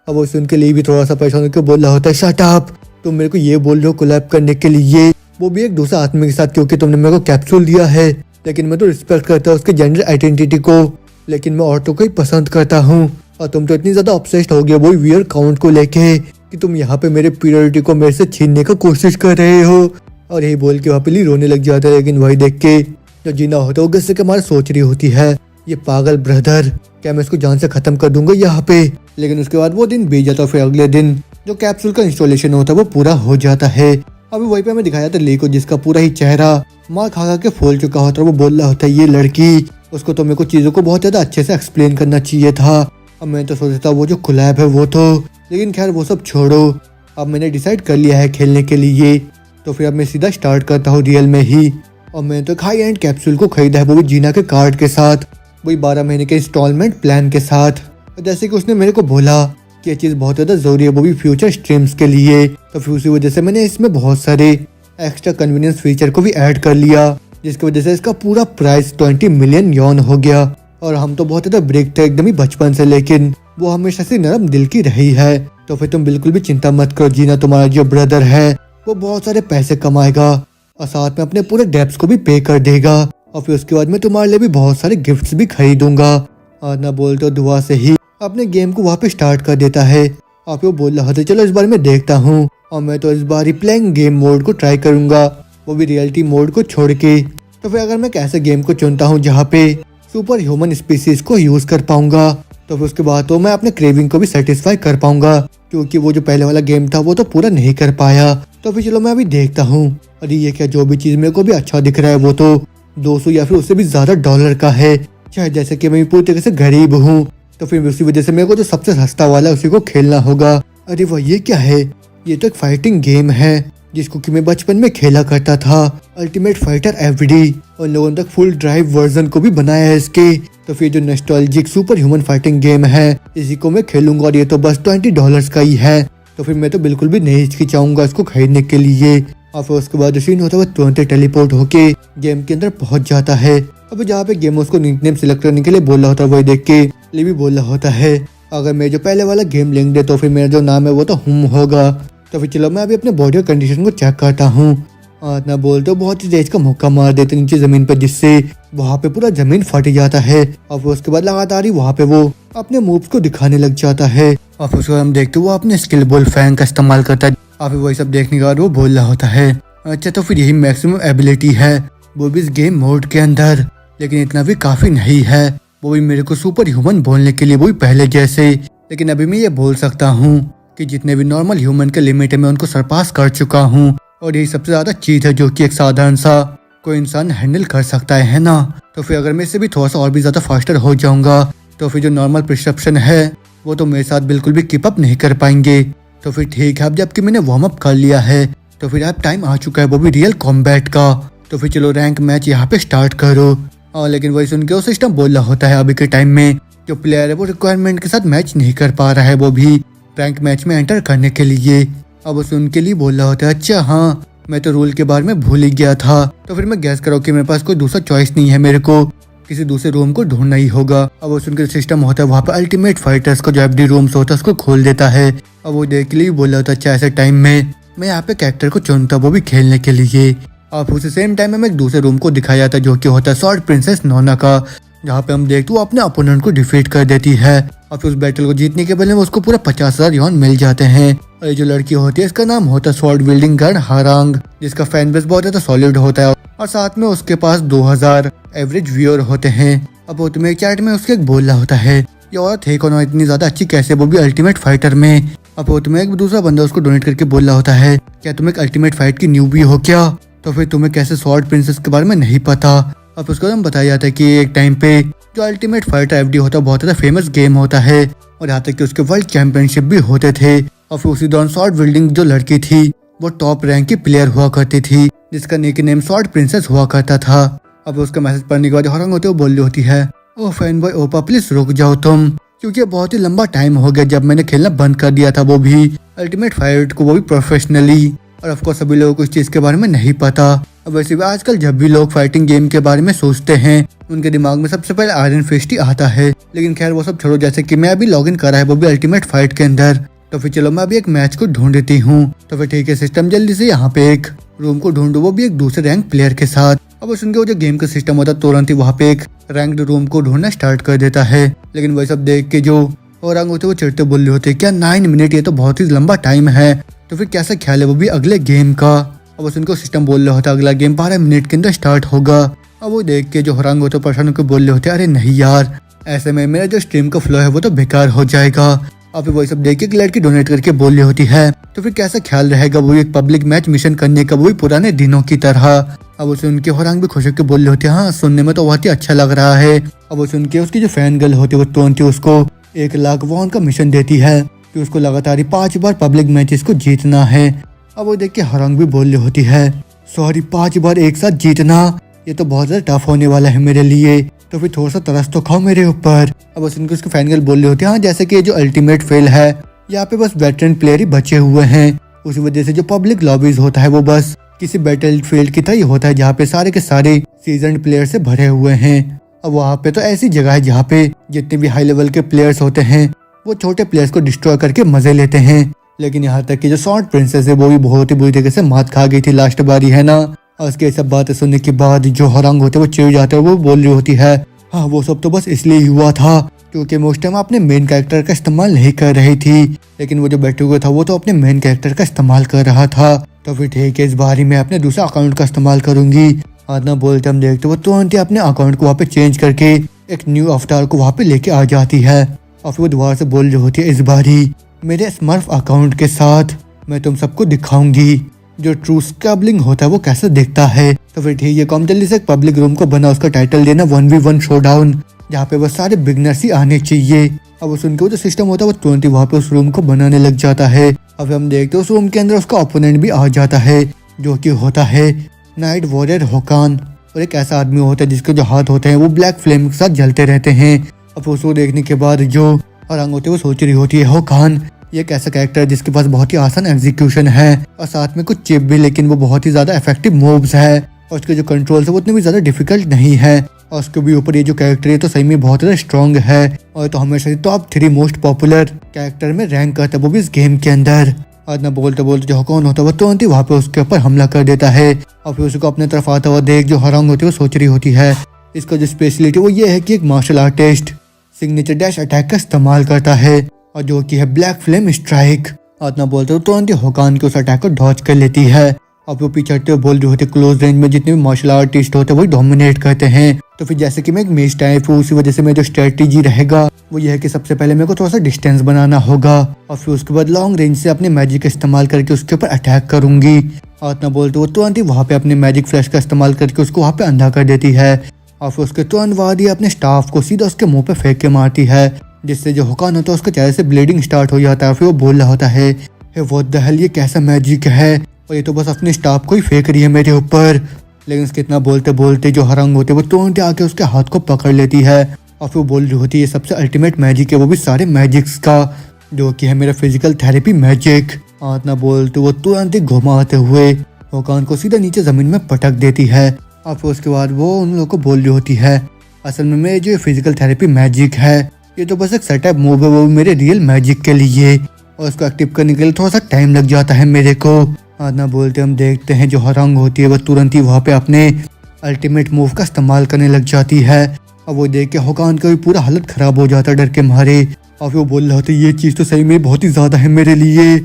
अब वो सुन के लिए भी थोड़ा सा परेशान होकर बोल रहा होता है, शट अप, तुम मेरे को ये बोल रहे हो कोलैब करने के लिए, वो भी एक दूसरा आदमी के साथ, क्योंकि तुमने मेरे को कैप्सूल दिया है। लेकिन मैं तो रिस्पेक्ट करता हूँ उसके जेंडर आइडेंटिटी को, लेकिन मैं औरतों को ही पसंद करता हूँ। और तुम तो इतनी ज्यादा ऑब्सेस्ड हो गए वो व्यूअर काउंट को लेके कि तुम यहाँ पे मेरे प्योरिटी को मेरे से छीनने का कोशिश कर रहे हो। और यही बोल के वहाँ पे ली रोने लग जाता है। लेकिन वही देख के जो जीना होता है वो गुस्से के मारे सोच रही होती है, ये पागल ब्रदर, क्या मैं इसको जान से खत्म कर दूंगा यहाँ पे। लेकिन उसके बाद वो दिन बीत जाता है। फिर अगले दिन जो कैप्सूल का इंस्टॉलेशन होता है वो पूरा हो जाता है। अभी वहीं पे हमें दिखाया था ली को, जिसका पूरा ही चेहरा मार खा खा के फूल चुका होता है। वो बोल रहा होता है, ये लड़की, उसको तो मेरे को चीजों को बहुत ज्यादा अच्छे से एक्सप्लेन करना चाहिए था। अब मैं तो सोचता वो जो कोलैब है वो तो, लेकिन खैर वो सब छोड़ो, अब मैंने डिसाइड कर लिया है खेलने के लिए, तो फिर अब मैं सीधा स्टार्ट करता हूँ रियल में ही। और मैंने तो हाई एंड कैप्सूल को खरीदा है, वो भी जीना के कार्ड के साथ, वही 12 महीने के इंस्टॉलमेंट प्लान के साथ। जैसे कि उसने मेरे को बोला कि ये चीज़ बहुत ज़्यादा ज़रूरी है, वो भी फ्यूचर स्ट्रीम्स के लिए, तो फिर उसी वजह से मैंने इसमें बहुत सारे एक्स्ट्रा कन्वीनियंस फीचर को भी ऐड कर लिया, जिसकी वजह से इसका पूरा प्राइस 20 मिलियन यॉन हो गया। और हम तो बहुत ज़्यादा ब्रेक थे एकदम ही बचपन से, लेकिन वो हमेशा से नरम दिल की रही है। तो फिर तुम बिल्कुल भी चिंता मत करो जीना, तुम्हारा जो ब्रदर है वो बहुत सारे पैसे कमाएगा और साथ में अपने पूरे डेब्ट्स को भी पे कर देगा। और फिर उसके बाद मैं तुम्हारे लिए भी बहुत सारे गिफ्ट्स भी खरीदूंगा। और ना बोल तो दुआ से ही अपने गेम को वहाँ पे स्टार्ट कर देता है। आप वो बोल रहा था चलो इस बार मैं देखता हूँ, और मैं तो इस बार ही प्लेइंग गेम मोड को ट्राई करूंगा, वो भी रियलिटी मोड को छोड़ के। तो फिर अगर मैं कैसे गेम को चुनता हूँ जहाँ पे सुपर ह्यूमन स्पीसीज को यूज कर पाऊंगा, तो फिर उसके बाद तो मैं अपने क्रेविंग को भी सेटिस्फाई कर पाऊंगा, क्योंकि वो जो पहले वाला गेम था वो तो पूरा नहीं कर पाया। तो फिर चलो मैं अभी देखता हूँ। अरे ये क्या, जो भी चीज मेरे को भी अच्छा दिख रहा है वो तो 200 या फिर उससे भी ज्यादा डॉलर का है। शायद जैसे कि मैं पूरी तरीके से गरीब हूँ, तो फिर उसी वजह से मेरे को जो सबसे सस्ता वाला है उसी को खेलना होगा। अरे वाह, ये क्या है? ये तो एक फाइटिंग गेम है जिसको कि मैं बचपन में खेला करता था, अल्टीमेट फाइटर एवडी। और लोगों ने तक फुल ड्राइव वर्जन को भी बनाया है इसके। तो फिर जो nostalgic super human fighting game है इसी को मैं खेलूंगा, और ये तो बस $20 का ही है। तो फिर मैं तो बिल्कुल भी नहीं हिचकिचाऊंगा इसको खरीदने के लिए। और फिर उसके बाद जो सीन होता है वो तुरंत टेलीपोर्ट होके गेम के अंदर पहुंच जाता है। अब जहाँ पे गेम उसको निकनेम सिलेक्ट करने के लिए बोल रहा होता है, वही देख के लिए भी बोल रहा होता है अगर मैं जो पहले वाला गेम लिंक दे तो फिर मेरा जो नाम है वो तो हम होगा। तो फिर चलो मैं अभी अपने बॉडी कंडीशन को चेक करता हूँ। ना बोल तो बहुत ही तेज का मुक्का मार देते नीचे जमीन पर, जिससे वहाँ पे पूरा जमीन फट जाता है। और फिर उसके बाद लगातार ही वहाँ पे वो अपने मूव्स को दिखाने लग जाता है। और फिर उसके बाद हम देखते वो अपने स्किल बॉल फैन का इस्तेमाल करता है। और फिर वही सब देखने के बाद वो बोल रहा होता है अच्छा तो फिर यही मैक्सिमम एबिलिटी है, वो भी इस गेम मोड के अंदर, लेकिन इतना भी काफी नहीं है, वो भी मेरे को सुपर ह्यूमन बोलने के लिए, वो भी पहले जैसे। लेकिन अभी मैं ये बोल सकता हूँ कि जितने भी नॉर्मल ह्यूमन के लिमिट है मैं उनको सरपास कर चुका हूँ, और यही सबसे ज्यादा चीज है जो कि एक साधारण सा कोई इंसान हैंडल कर सकता है ना। तो फिर अगर मैं इससे भी थोड़ा सा और भी ज्यादा फास्टर हो जाऊंगा तो फिर जो नॉर्मल प्रिसेप्शन है वो तो मेरे साथ बिल्कुल भी कीप अप नहीं कर पाएंगे। तो फिर ठीक है, अब जबकि मैंने वार्म अप कर लिया है तो फिर अब टाइम आ चुका है वो भी रियल कॉम्बैट का। तो फिर चलो रैंक मैच यहाँ पे स्टार्ट करो। और लेकिन वही सुन के वो सिस्टम बोल रहा होता है अभी के टाइम में जो प्लेयर है वो रिक्वायरमेंट के साथ मैच नहीं कर पा रहा है, वो भी रैंक मैच में एंटर करने के लिए। अब उस उनके लिए बोल रहा होता है अच्छा हाँ मैं तो रूल के बारे में भूल ही गया था। तो फिर मैं गैस करो कि मेरे पास कोई दूसरा चॉइस नहीं है, मेरे को किसी दूसरे रूम को ढूंढना ही होगा। अब उस उनके सिस्टम होता है वहाँ पे अल्टीमेट फाइटर्स को जो एफडी रूम्स होता है उसको खोल देता है। अब वो देख के लिए बोल रहा होता है अच्छा ऐसे टाइम में मैं यहाँ पे कैरेक्टर को चुनता वो भी खेलने के लिए। और उसी सेम टाइम में मैं एक दूसरे रूम को दिखाया जाता है जो कि होता है स्वॉर्ड प्रिंसेस नोना का, जहाँ पे हम देखते वो अपने अपोनेंट को डिफीट कर देती है। और फिर उस बैटल को जीतने के बदले में उसको पूरा 50,000 यौन मिल जाते हैं। और ये जो लड़की होती है इसका नाम होता है स्वॉर्ड विल्डिंग गर्ल हारांग, जिसका फैन बेस बहुत ज्यादा सॉलिड होता है, और साथ में उसके पास 2000 एवरेज व्यूअर होते हैं। अब वो तुम्हें चैट में उसके एक बोल रहा होता है ये औरत है कौन, इतनी ज्यादा अच्छी कैसे, वो भी अल्टीमेट फाइटर में। अब वो तुम्हें एक दूसरा बंदा उसको डोनेट करके बोल रहा होता है क्या तुम एक अल्टीमेट फाइट की न्यूबी हो क्या, तो फिर तुम्हें कैसे स्वॉर्ड प्रिंसेस के बारे में नहीं पता। अब उसको हम बताया जाता है कि एक टाइम पे जो अल्टीमेट फाइटर एफडी होता है बहुत ज्यादा फेमस गेम होता है, और यहाँ तक कि उसके वर्ल्ड चैंपियनशिप भी होते थे। और फिर उसी दौरान स्वॉर्ड विल्डिंग जो लड़की थी वो टॉप रैंक की प्लेयर हुआ करती थी, जिसका निकनेम स्वॉर्ड प्रिंसेस हुआ करता था। अब उसका मैसेज पढ़ने के बाद हरंग होते हुए बोल रही होती है ओ फैन बॉय ओपा प्लीज रुक जाओ तुम, क्योंकि बहुत ही लंबा टाइम हो गया जब मैंने खेलना बंद कर दिया था, वो भी अल्टीमेट फाइट को, वो भी प्रोफेशनली। और ऑफकोर्स सभी लोगों को इस चीज के बारे में नहीं पता। अब वैसे भी आजकल जब भी लोग फाइटिंग गेम के बारे में सोचते हैं उनके दिमाग में सबसे पहले आयरन फिस्ट ही आता है। लेकिन खैर वो सब छोड़ो, जैसे कि मैं अभी लॉग इन करा है वो भी अल्टीमेट फाइट के अंदर। तो फिर चलो मैं अभी एक मैच को ढूंढ देती हूँ। तो फिर ठीक है, सिस्टम जल्दी से यहाँ पे एक रूम को ढूंढो, वो भी एक दूसरे रैंक प्लेयर के साथ। अब सुन के वो जो गेम का सिस्टम होता है तुरंत ही वहाँ पे एक रैंक्ड रूम को ढूंढना स्टार्ट कर देता है। लेकिन वही सब देख के जो औरंग होते वो चिढ़ते बोल रहे होते क्या 9 मिनट, ये तो बहुत ही लंबा टाइम है, तो फिर कैसा ख्याल है वो भी अगले गेम का। अब उनको सिस्टम बोल रहा होता अगला गेम 12 मिनट के अंदर स्टार्ट होगा। अब वो देख के जो हरंग होते परेशान होकर बोल रहे होते अरे नहीं यार, ऐसे में मेरा जो स्ट्रीम का फ्लो है वो तो बेकार हो जाएगा। और फिर वही सब देख के एक लड़की डोनेट करके बोल रही होती है तो फिर कैसा ख्याल रहेगा वो एक पब्लिक मैच मिशन करने का, वो भी पुराने दिनों की तरह। अब उसे उनके हरंग भी खुश होकर बोल रहे होते हाँ सुनने में तो बहुत ही अच्छा लग रहा है। अब उसे उनके उसकी जो फैन गर्ल होती है वो तुरंत उसको 1 लाख वॉन का मिशन देती है कि उसको लगातार 5 बार पब्लिक मैचेस को जीतना है। अब वो देख के हरंग भी बोल रही होती है सॉरी 5 बार एक साथ जीतना, ये तो बहुत ज्यादा टफ होने वाला है मेरे लिए, तो फिर थोड़ा सा तरस तो खाओ मेरे ऊपर। अब उनको उसके फैन गर्ल बोल रही होती है हाँ जैसे कि जो अल्टीमेट फेल है यहाँ पे बस वेटरन प्लेयर ही बचे हुए हैं, उसी वजह से जो पब्लिक लॉबीज होता है वो बस किसी बैटल फील्ड की तरह होता है जहाँ पे सारे के सारे सीजन प्लेयर से भरे हुए हैं। अब वहाँ पे तो ऐसी जगह है जहाँ पे जितने भी हाई लेवल के प्लेयर्स होते हैं वो छोटे प्लेयर्स को डिस्ट्रॉय करके मजे लेते हैं। लेकिन यहाँ तक कि जो स्वॉर्ड प्रिंसेस है वो भी बहुत ही बुरी तरीके से मात खा गई थी लास्ट बारी है ना। और उसके सब बातें सुनने के बाद जो हरंग होते वो चिढ़ जाते हैं, वो बोल रही होती है हाँ वो सब तो बस इसलिए हुआ था क्योंकि मैं उस टाइम अपने मेन कैरेक्टर का इस्तेमाल नहीं कर रही थी, लेकिन वो जो बैठूगा था वो तो अपने मेन कैरेक्टर का इस्तेमाल कर रहा था। तो फिर ठीक है, इस बारी मैं अपने दूसरा अकाउंट का इस्तेमाल करूंगी। आज ना बोलते हम देखते वो तुरंत ही अपने अकाउंट को वहाँ पे चेंज करके एक न्यू अवतार को वहाँ पे लेके आ जाती है और फिर वो दोबारा से बोल रही होती है, इस बारी मेरे स्मर्फ अकाउंट के साथ मैं तुम सबको दिखाऊंगी जो ट्रू स्क्रैबलिंग होता है वो कैसे दिखता है। तो फिर ठीक है, कम जल्दी से एक पब्लिक रूम को बना, उसका टाइटल देना 1v1 शोडाउन, जहाँ पे वो सारे बिगनर्स ही आने चाहिए। अब उस उनके वो जो सिस्टम होता है वो तुरंत ही वहाँ पे उस रूम को बनाने लग जाता है। अब हम देखते हैं उस रूम के अंदर उसका ओपोनेंट भी आ जाता है, जो कि होता है नाइट वॉरियर होकान, और एक ऐसा आदमी होता है जिसके जो हाथ होते हैं वो ब्लैक फ्लेम के साथ जलते रहते हैं। अब उसको देखने के बाद जो औरंग होती है वो सोच रही होती है, होकान ये एक ऐसा कैरेक्टर है जिसके पास बहुत ही आसान एग्जीक्यूशन है और साथ में कुछ चिप भी, लेकिन वो बहुत ही ज्यादा इफेक्टिव मूव्स है और उसके जो कंट्रोल्स है वो उतने भी ज्यादा डिफिकल्ट नहीं है। और उसके भी ऊपर ये जो कैरेक्टर है तो सही में बहुत ज्यादा स्ट्रॉन्ग है और तो हमेशा टॉप 3 मोस्ट पॉपुलर कैरेक्टर में रैंक करता है, वो भी इस गेम के अंदर। और ना बोलते बोलते जो कौन होता है वो तुरंत ही वहाँ पे उसके ऊपर हमला कर देता है और फिर उसको अपने तरफ आता हुआ देख जो हरांग होती है वो सोच रही होती है इसका जो स्पेशलिटी वो ये है कि एक martial artist signature dash attack का इस्तेमाल करता है और जो कि है ब्लैक फ्लेम स्ट्राइक। और ना बोलते हो तुरंत ही होकान के उस अटैक को डॉज कर लेती है। अब वो पीछे हटते हुए बोल रही होती है, क्लोज रेंज में जितने भी मार्शल आर्टिस्ट होते हैं वही डोमिनेट करते हैं। तो फिर जैसे कि मैं एक मेज टाइप हूँ, उसी वजह से मेरा जो स्ट्रेटेजी रहेगा वो ये है कि सबसे पहले मेरे को थोड़ा सा डिस्टेंस बनाना होगा और फिर उसके बाद लॉन्ग रेंज से अपने मैजिक का इस्तेमाल करके उसके ऊपर अटैक करूंगी। और ना बोलते वो तुरंत ही वहाँ पे अपने मैजिक फ्लैश का इस्तेमाल करके उसको वहाँ पे अंधा कर देती है और फिर उसके तुरंत बाद ही अपने स्टाफ को सीधा उसके मुंह पे फेंक के मारती है, जिससे जो हुकान होता है उसके चेहरे से ब्लीडिंग स्टार्ट हो जाता है। फिर वो बोल रहा होता है, व्हाट द हेल, ये कैसा मैजिक है और ये तो बस अपने स्टाफ को ही फेंक रही है मेरे ऊपर। लेकिन उसके इतना बोलते बोलते जो हरंग होते वो तुरंत आके उसके हाथ को पकड़ लेती है और फिर बोल रही होती है, ये सबसे अल्टीमेट मैजिक है, वो भी सारे मैजिक्स का, जो कि है मेरा फिजिकल थेरेपी मैजिक। और ना बोलते वो तुरंत ही घुमाते हुए हुकान को सीधा नीचे जमीन में पटक देती है और फिर उसके बाद वो उन लोगों को बोल रही होती है, असल में मेरे जो फिजिकल थेरेपी मैजिक है ये तो बस एक सेटअप मूव है, वो मेरे रियल मैजिक के लिए, और उसको एक्टिव करने के लिए थोड़ा सा टाइम लग जाता है मेरे को। ना बोलते हम देखते हैं जो हरंग होती है वो तुरंत ही वहाँ पे अपने अल्टीमेट मूव का इस्तेमाल करने लग जाती है और वो देख के हुकान का भी पूरा हालत खराब हो जाता है डर के मारे और फिर वो बोल रहे होते ये चीज़ तो सही में बहुत ही ज़्यादा है मेरे लिए।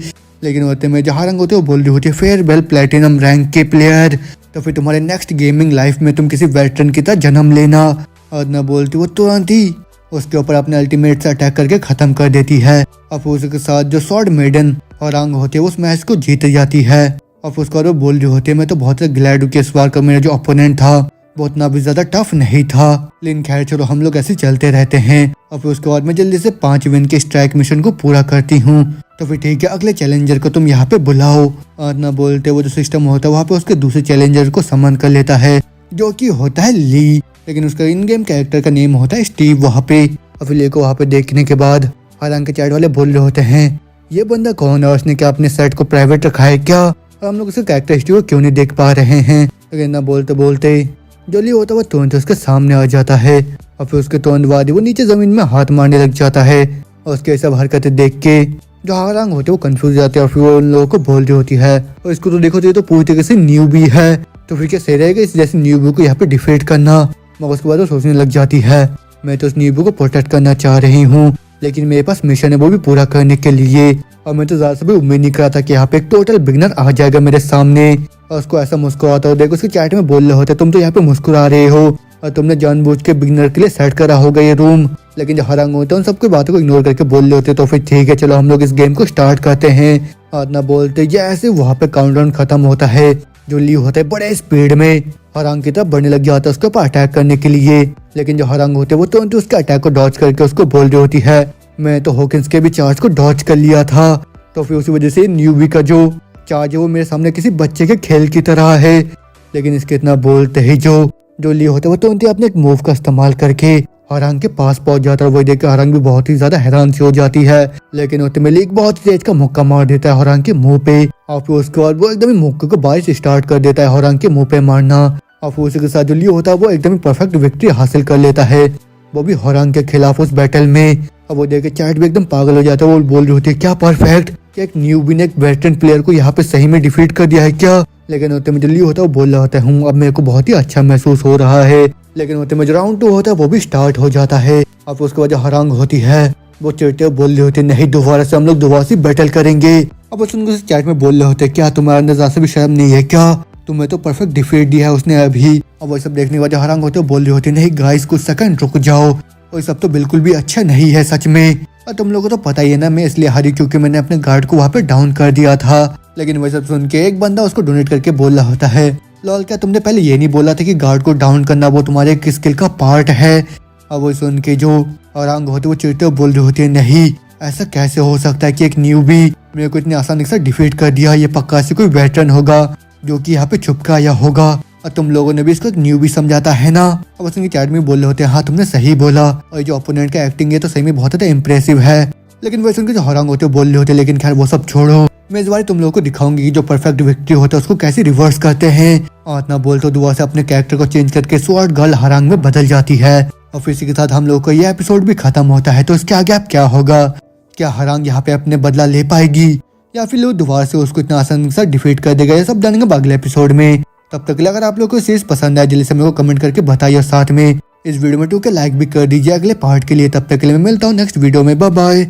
लेकिन होते में जो हरंग होते वो बोल रही होती है, फेयरवेल प्लेटिनम रैंक के प्लेयर, तो फिर तुम्हारे नेक्स्ट गेमिंग लाइफ में तुम किसी वेटरन की तरह जन्म लेना। और ना बोलती वो तुरंत ही उसके ऊपर अपने अल्टीमेट से अटैक करके खत्म कर देती है और फिर उसके साथ जो सॉर्ड मेडन और रंग होते हैं उस मैच को जीत जाती है। और फिर उसके बाद वो बोल रही होती है, मैं तो बहुत ग्लैड हूँ कि इस बार का मेरा जो ओपोनेंट था वो उतना भी ज्यादा टफ नहीं था, लेकिन खैर चलो हम लोग ऐसे चलते रहते हैं। और फिर उसके बाद मैं जल्दी से 5 विन के स्ट्राइक मिशन को पूरा करती हूँ। तो फिर ठीक है, अगले चैलेंजर को तुम यहाँ पे बुलाओ। और ना बोलते वो जो सिस्टम होता है वहाँ पे उसके दूसरे चैलेंजर को समन कर लेता है, जो कि होता है ली, लेकिन उसका इन गेम कैरेक्टर का नेम होता है स्टीव वहाँ पे। और फिर ली को वहाँ पे देखने के बाद हालांकि चैट वाले बोल रहे होते हैं, ये बंदा कौन है, उसने क्या अपने सेट को प्राइवेट रखा है क्या, और हम लोग उसके कैरेक्टरिस्टिक को क्यों नहीं देख पा रहे हैं। लेकिन ना बोलते बोलते जो ली होता है वो तुरंत उसके सामने आ जाता है और फिर उसके तुरंत बाद वो नीचे जमीन में हाथ मारने लग जाता है और उसके सब हरकतें देख के जो हारंग होते हैं वो कंफ्यूज जाते हैं और फिर वो उन लोगों को बोल रही होती है, और इसको तो देखो तो ये तो पूरी तरीके से न्यू भी है, तो फिर क्या सही रहेगा इस जैसे न्यू बी को यहाँ पे डिफीट करना। मगर उसके बाद वो सोचने लग जाती है, मैं तो उस न्यू बी को प्रोटेक्ट करना चाह रही हूँ, लेकिन मेरे पास मिशन है वो भी पूरा करने के लिए, और मैं तो ज्यादा से भी उम्मीद नहीं करा था कि यहाँ पे एक टोटल बिगनर आ जाएगा मेरे सामने। और उसको ऐसा मुस्कुराता हो, देखो उसके चैट में बोल रहे होते तुम तो यहाँ पे मुस्कुरा रहे हो और तुमने जानबूझ के बिगनर के लिए सेट करा होगा ये रूम। लेकिन जो हरंग होते हैं उन सबकी बातों को इग्नोर करके बोल रहे होते, तो फिर ठीक है चलो हम लोग इस गेम को स्टार्ट करते हैं। और ना बोलते जैसे वहाँ पे काउंटडाउन खत्म होता है, जो ली होता है बड़े स्पीड में हरंग की तरफ बढ़ने लग जाता है उसके ऊपर अटैक करने के लिए। लेकिन जो हरंग होते हैं वो तुरंत उसके अटैक को डॉज करके उसको बोल रही होती है, मैं तो हॉकिंस के भी चार्ज को डॉज कर लिया था, तो फिर उसी वजह से न्यूबी का जो चार्ज है वो मेरे सामने किसी बच्चे के खेल की तरह है। लेकिन इसके इतना बोलते ही जो ली होते वो तुरंत ही अपने एक मूव का इस्तेमाल करके हरंग के पास पहुंच जाता है। वही देख के हरंग भी बहुत ही ज्यादा हैरान सी हो जाती है, लेकिन उतने में लीक बहुत तेज का मुक्का मार देता है हरंग के मुंह पे और फिर उसके बाद वो एकदम ही मुक्के को बारिश स्टार्ट कर देता है हरंग के मुंह पे मारना। और फिर उसी के साथ जो ली होता है वो एकदम ही परफेक्ट विक्ट्री हासिल कर लेता है, वो भी हरंग के खिलाफ उस बैटल में। अब वो देख के चैट भी एकदम पागल हो जाता है, वो बोल रही होती है क्या परफेक्ट, क्या एक न्यूबी ने एक वेटरन प्लेयर को यहाँ पे सही में डिफीट कर दिया है क्या। लेकिन होते में जो ली होता है वो बोल रहा होता हूँ अब मेरे को बहुत ही अच्छा महसूस हो रहा है। लेकिन होते में जो राउंड 2 होता है वो भी स्टार्ट हो जाता है अब उसके बाद जो हरांग होती है वो चिढ़ते हुए बोल रहे होते नहीं दोबारा से हम लोग दोबारा से बैटल करेंगे। अब उनको चैट में बोल रहे होते क्या तुम्हारे अंदर जरा से भी शर्म नहीं है क्या, तुम्हें तो परफेक्ट डिफीट दिया है उसने अभी। अब वो सब देखने के बाद जो हरांग होते बोल रहे होते नहीं गाइस कुछ सेकंड रुक जाओ, और सब तो बिल्कुल भी अच्छा नहीं है सच में, और तुम लोगों को तो पता ही है ना मैं इसलिए हारी क्योंकि मैंने अपने गार्ड को वहाँ पे डाउन कर दिया था। लेकिन वह सब सुन के एक बंदा उसको डोनेट करके बोल रहा होता है लॉल क्या तुमने पहले ये नहीं बोला था कि गार्ड को डाउन करना वो तुम्हारे एक स्किल का पार्ट है। अब वो सुन के जो हरांग होते वो चिढ़ते हुए बोल रहे होते नहीं ऐसा कैसे हो सकता है कि एक न्यूबी मेरे को इतनी आसानी से डिफीट कर दिया, ये पक्का से कोई वेटरन होगा जो कि यहाँ पे छुप के आया होगा, और तुम लोगों ने भी इसको एक न्यूबी समझाता है ना। अब उसके चैट में बोल रहे होते हैं हाँ तुमने सही बोला, और जो ओपोनेंट का एक्टिंग है तो सही में बहुत ज्यादा इम्प्रेसिव है। लेकिन वैसे उनके जो हरांग होते बोल रहे होते लेकिन खैर वो सब छोड़ो, मैं इस बार तुम लोगों को दिखाऊंगी कि जो परफेक्ट विक्ट्री होता है उसको कैसे रिवर्स करते हैं। और इतना बोल तो दुआ से अपने कैरेक्टर को चेंज करके स्वॉर्ड गर्ल हरांग में बदल जाती है। और फिर इसी के साथ हम लोग को ये एपिसोड भी खत्म होता है। तो इसके आगे अब क्या होगा, क्या हरांग यहाँ पे अपने बदला ले पाएगी या फिर लोग दोबारा से उसको इतना आसानी से डिफीट कर देगा, ये सब जानेंगे अगले एपिसोड में। तब तक के लिए अगर आप लोग को सीरीज पसंद आए जल्दी से मेरे को कमेंट करके बताइए, और साथ में इस वीडियो में 2 के लाइक भी कर दीजिए अगले पार्ट के लिए। तब तक के लिए मैं मिलता हूँ नेक्स्ट वीडियो में, बाय बाय।